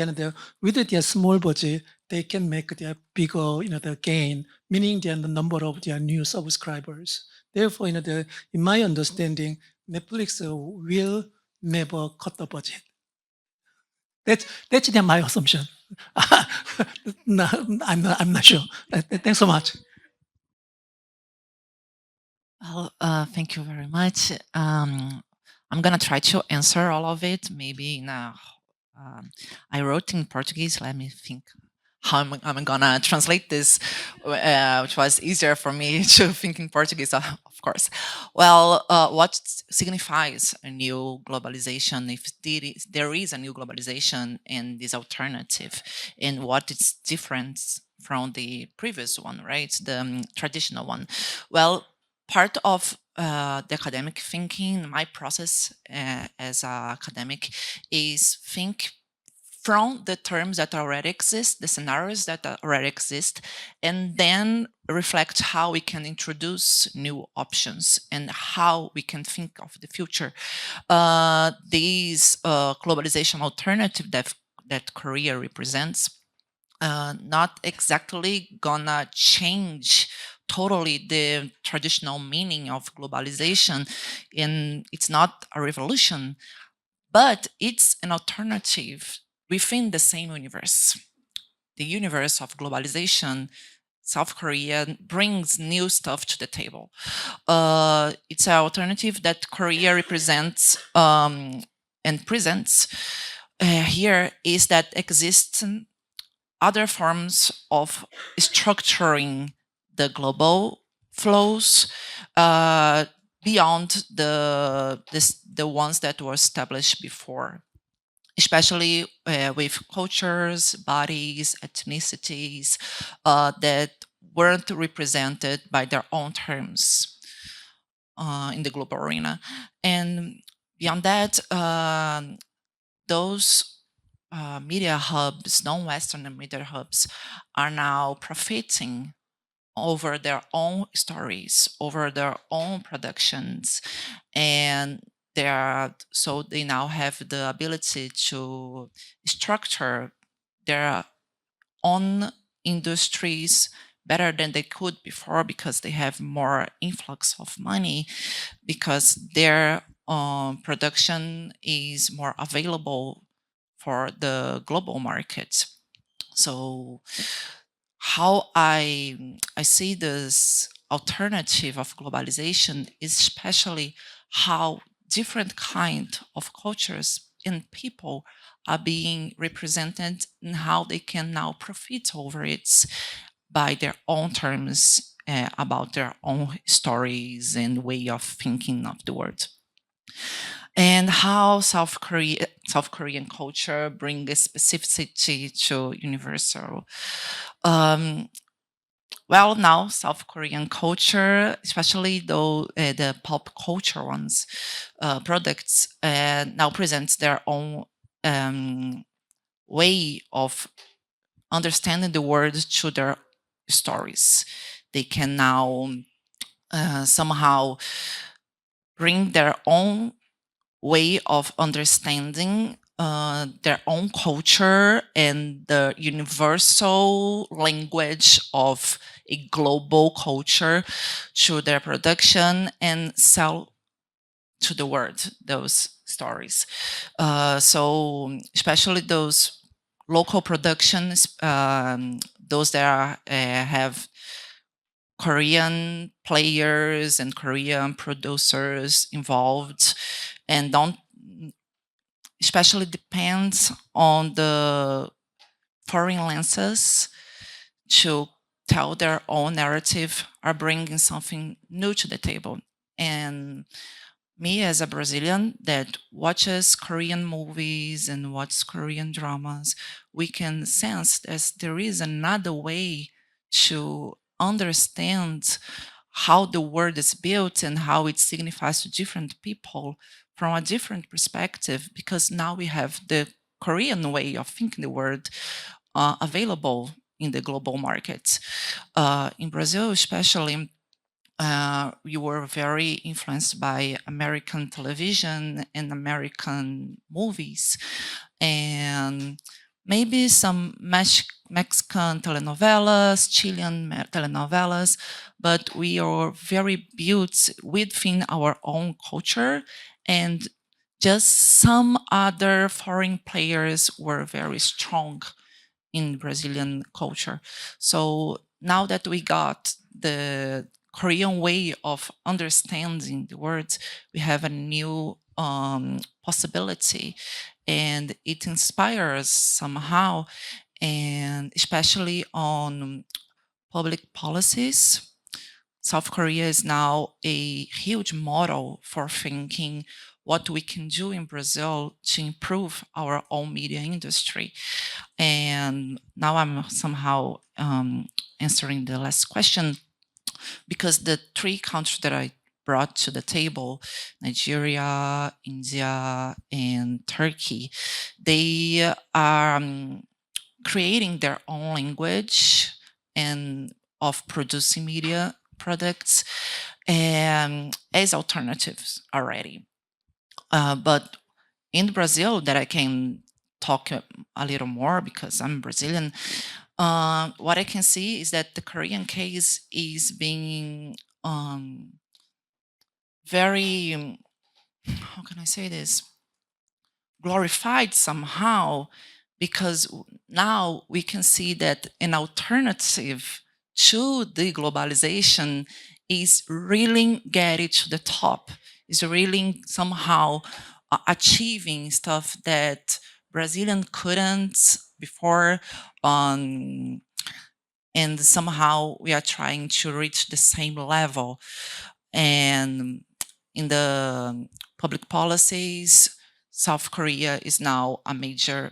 B: with their small budget, they can make their bigger, the gain. Meaning, the number of their new subscribers. Therefore, in my understanding, Netflix will never cut the budget. That's my assumption. No, I'm not sure. Thanks so much.
I: Well, thank you very much. I'm gonna try to answer all of it. Maybe now I wrote in Portuguese. Let me think how I'm gonna translate this, which was easier for me to think in Portuguese, of course. Well, what signifies a new globalization? If there is a new globalization and this alternative, and what is different from the previous one, right? The traditional one. Well, part of the academic thinking, my process as an academic, is think from the terms that already exist, the scenarios that already exist, and then reflect how we can introduce new options and how we can think of the future. These globalization alternative that Korea represents, not exactly gonna change totally the traditional meaning of globalization, and it's not a revolution, but it's an alternative within the same universe. The universe of globalization, South Korea brings new stuff to the table. It's an alternative that Korea represents and presents here, is that exists other forms of structuring the global flows beyond the ones that were established before, especially with cultures, bodies, ethnicities that weren't represented by their own terms in the global arena. And beyond that, those media hubs, non-Western media hubs, are now profiting over their own stories, over their own productions, and so they now have the ability to structure their own industries better than they could before, because they have more influx of money, because their production is more available for the global market. So how I see this alternative of globalization is especially how different kind of cultures and people are being represented and how they can now profit over it by their own terms, about their own stories and way of thinking of the world. And how South Korean culture bring a specificity to universal. Well, now South Korean culture, especially though the pop culture ones, products now presents their own way of understanding the world through their stories. They can now somehow bring their own way of understanding their own culture and the universal language of a global culture through their production and sell to the world those stories. So especially those local productions, those that have Korean players and Korean producers involved, and don't especially depends on the foreign lenses to tell their own narrative, are bringing something new to the table. And me as a Brazilian that watches Korean movies and watches Korean dramas, we can sense that there is another way to understand how the world is built and how it signifies to different people from a different perspective, because now we have the Korean way of thinking the world available in the global market. In Brazil, especially, we were very influenced by American television and American movies, and maybe some Mexican telenovelas, Chilean telenovelas, but we are very built within our own culture and just some other foreign players were very strong in Brazilian culture. So now that we got the Korean way of understanding the words, we have a new possibility, and it inspires somehow, and especially on public policies. South Korea is now a huge model for thinking what we can do in Brazil to improve our own media industry. And now I'm somehow answering the last question, because the three countries that I brought to the table, Nigeria, India, and Turkey, they are creating their own language and of producing media products and as alternatives already. But in Brazil, that I can talk a little more because I'm Brazilian, what I can see is that the Korean case is being very, how can I say this, glorified somehow, because now we can see that an alternative to the globalization is really getting to the top, is really somehow achieving stuff that Brazilian couldn't before, and somehow we are trying to reach the same level. And in the public policies, South Korea is now a major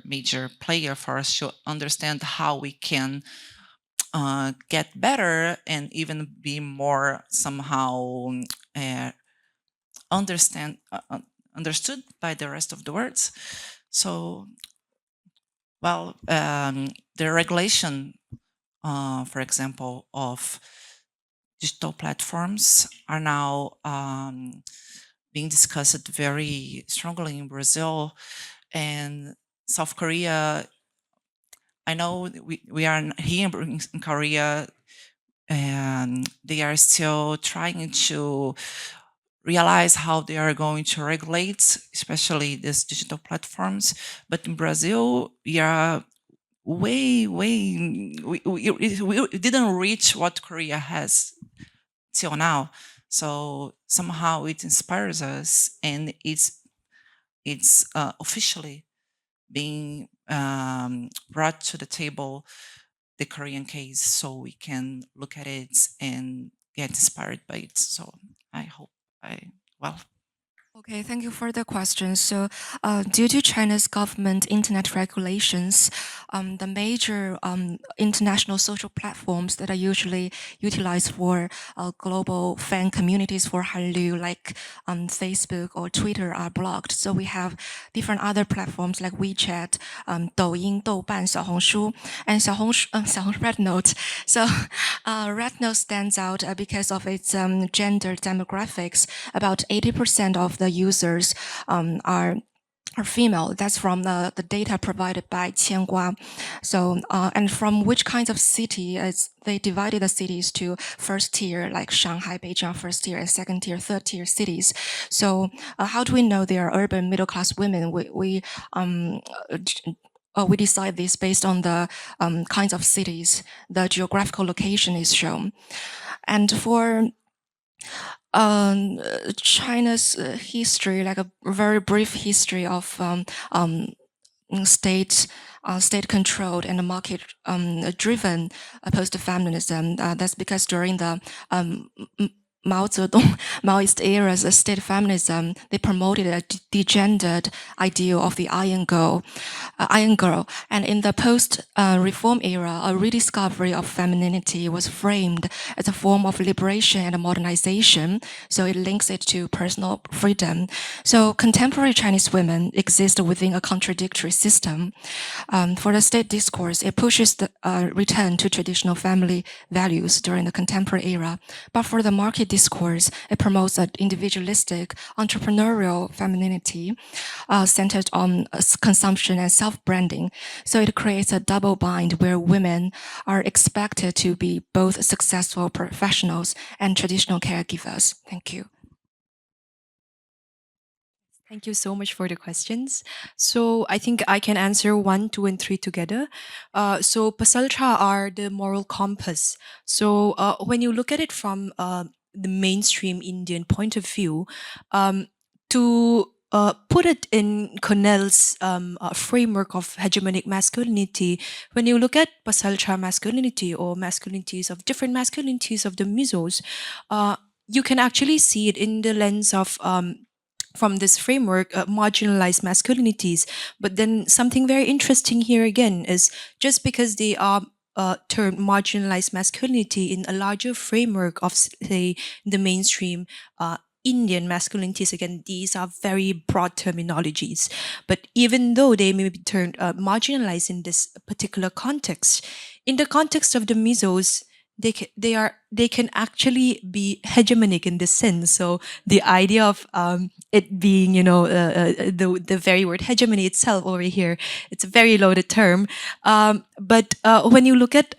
I: player for us to understand how we can get better and even be more somehow understood by the rest of the world. So, well, the regulation, for example, of digital platforms are now being discussed very strongly in Brazil. And South Korea, I know we are here in Korea, and they are still trying to realize how they are going to regulate, especially these digital platforms. But in Brazil, we are we didn't reach what Korea has till now. So somehow it inspires us, and it's officially being brought to the table, the Korean case, so we can look at it and get inspired by it. So I hope well.
D: Okay, thank you for the question. So, due to China's government internet regulations, the major international social platforms that are usually utilized for global fan communities for Hallyu, like Facebook or Twitter, are blocked. So we have different other platforms like WeChat, Douyin, Douban, Xiaohongshu, and Xiaohongshu Red Note. So, Red Note stands out because of its gender demographics. About 80% of the users are female. That's from the data provided by Qiangua. So, and from which kinds of city, they divided the cities to first tier, like Shanghai, Beijing, first tier, and second tier, third tier cities. So, how do we know they are urban middle class women? We decide this based on the kinds of cities the geographical location is shown. And for China's history, like a very brief history of state controlled and market driven post-feminism. That's because during the Mao Zedong, Maoist eras, state feminism, they promoted a degendered ideal of the iron girl. And in the post-reform era, a rediscovery of femininity was framed as a form of liberation and modernization. So it links it to personal freedom. So contemporary Chinese women exist within a contradictory system. For the state discourse, it pushes the return to traditional family values during the contemporary era. But for the market discourse, it promotes an individualistic, entrepreneurial femininity centered on consumption and self-branding. So it creates a double bind where women are expected to be both successful professionals and traditional caregivers. Thank you.
F: Thank you so much for the questions. So I think I can answer 1, 2, and 3 together. So pasalcha are the moral compass. So when you look at it from the mainstream Indian point of view, to put it in Cornell's framework of hegemonic masculinity, when you look at pasalcha masculinity or masculinities of different masculinities of the Mizos, you can actually see it in the lens of from this framework, marginalized masculinities. But then something very interesting here again is just because they are termed marginalized masculinity in a larger framework of, say, the mainstream Indian masculinities, again, these are very broad terminologies. But even though they may be termed marginalized in this particular context, in the context of the Mizos, they can actually be hegemonic in this sense. So the idea of it being, the very word hegemony itself over here, it's a very loaded term. But when you look at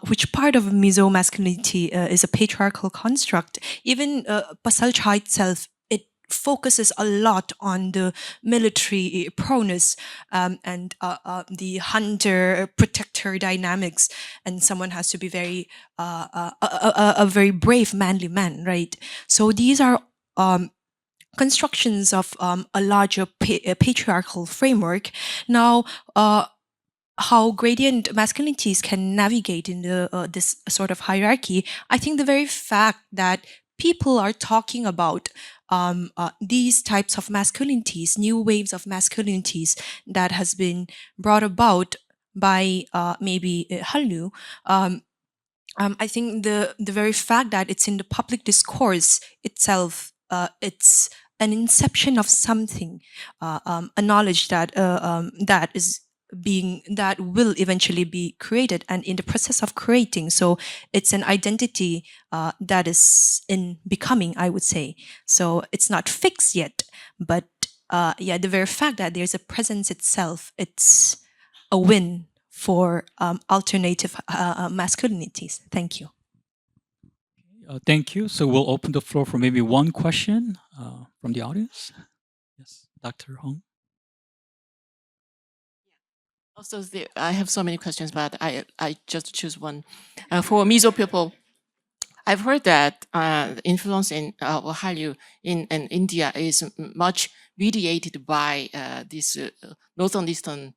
F: which part of Mizo masculinity is a patriarchal construct, even Pasalcha itself, it focuses a lot on the military prowess and the hunter-protector dynamics, and someone has to be a very brave, manly man, right? So these are constructions of a larger patriarchal framework. Now, how gradient masculinities can navigate in this sort of hierarchy, I think the very fact that people are talking about these types of masculinities, new waves of masculinities that has been brought about by maybe Hallyu, I think the very fact that it's in the public discourse itself, it's an inception of something, a knowledge that that will eventually be created and in the process of creating. So it's an identity that is in becoming, I would say. So it's not fixed yet, but the very fact that there's a presence itself, it's a win for alternative masculinities. Thank you.
J: Thank you. So we'll open the floor for maybe one question from the audience. Yes, Dr. Hong.
K: Also, I have so many questions, but I just choose one. For Mizo people, I've heard that the influence in Hallyu in India is much mediated by this northern eastern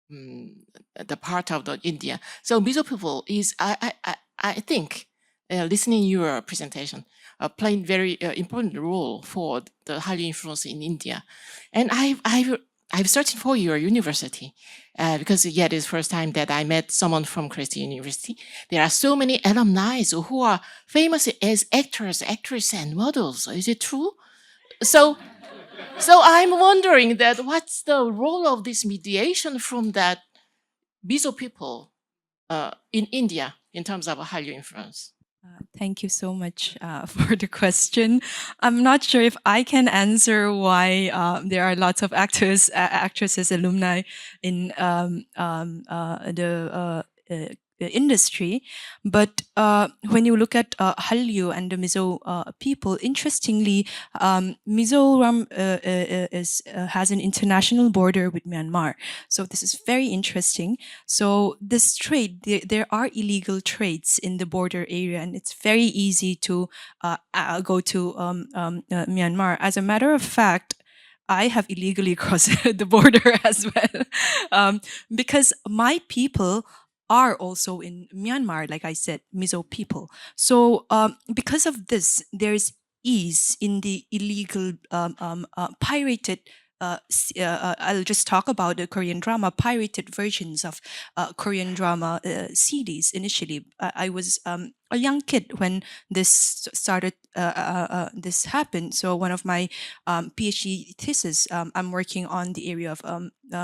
K: the part of the India. So Mizo people is I think listening your presentation playing very important role for the Hallyu influence in India, and I've searched for your university because it is the first time that I met someone from Christie University. There are so many alumni who are famous as actors, actresses, and models. Is it true? So I'm wondering that what's the role of this mediation from that Mizo people in India in terms of Hallyu influence?
F: Thank you so much for the question. I'm not sure if I can answer why there are lots of actors, actresses, alumni in the industry. But when you look at Hallyu and the Mizo people, interestingly, Mizoram has an international border with Myanmar. So this is very interesting. So this trade, there are illegal trades in the border area, and it's very easy to go to Myanmar. As a matter of fact, I have illegally crossed the border as well because my people are also in Myanmar, like I said, Mizo people. So because of this, there's ease in the illegal pirated I'll just talk about the Korean drama, pirated versions of Korean drama CDs. Initially, I was a young kid when this started, this happened. So one of my PhD thesis, I'm working on the area of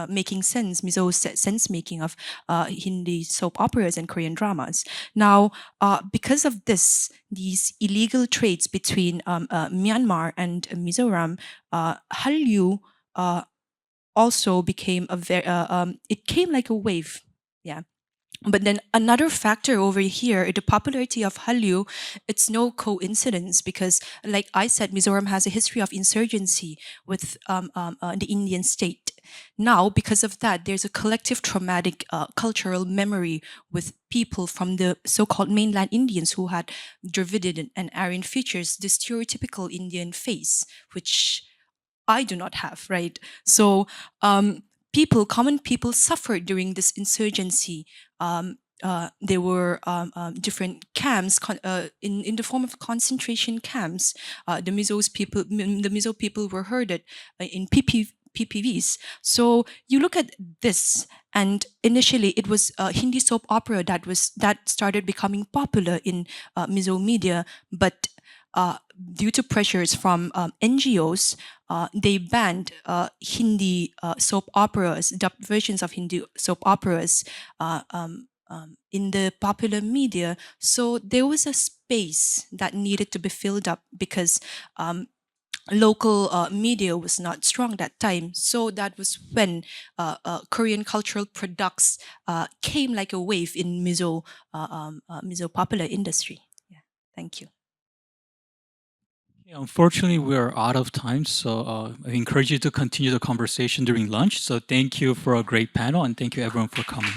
F: making sense, Mizo sense making of Hindi soap operas and Korean dramas. Now, because of this, these illegal trades between Myanmar and Mizoram, Hallyu also became a very, it came like a wave, yeah. But then another factor over here, the popularity of Hallyu, it's no coincidence because, like I said, Mizoram has a history of insurgency with the Indian state. Now, because of that, there's a collective traumatic cultural memory with people from the so-called mainland Indians who had Dravidian and Aryan features, the stereotypical Indian face, which I do not have, right? So common people suffered during this insurgency. There were different camps in the form of concentration camps. The Mizo people were herded in PPVs. So you look at this, and initially it was Hindi soap opera that started becoming popular in Mizo media, but due to pressures from NGOs, they banned Hindi soap operas, dubbed versions of Hindi soap operas in the popular media. So there was a space that needed to be filled up because local media was not strong that time. So that was when Korean cultural products came like a wave in Mizo popular industry. Yeah, thank you.
J: Unfortunately, we are out of time, so I encourage you to continue the conversation during lunch. So thank you for a great panel, and thank you everyone for coming.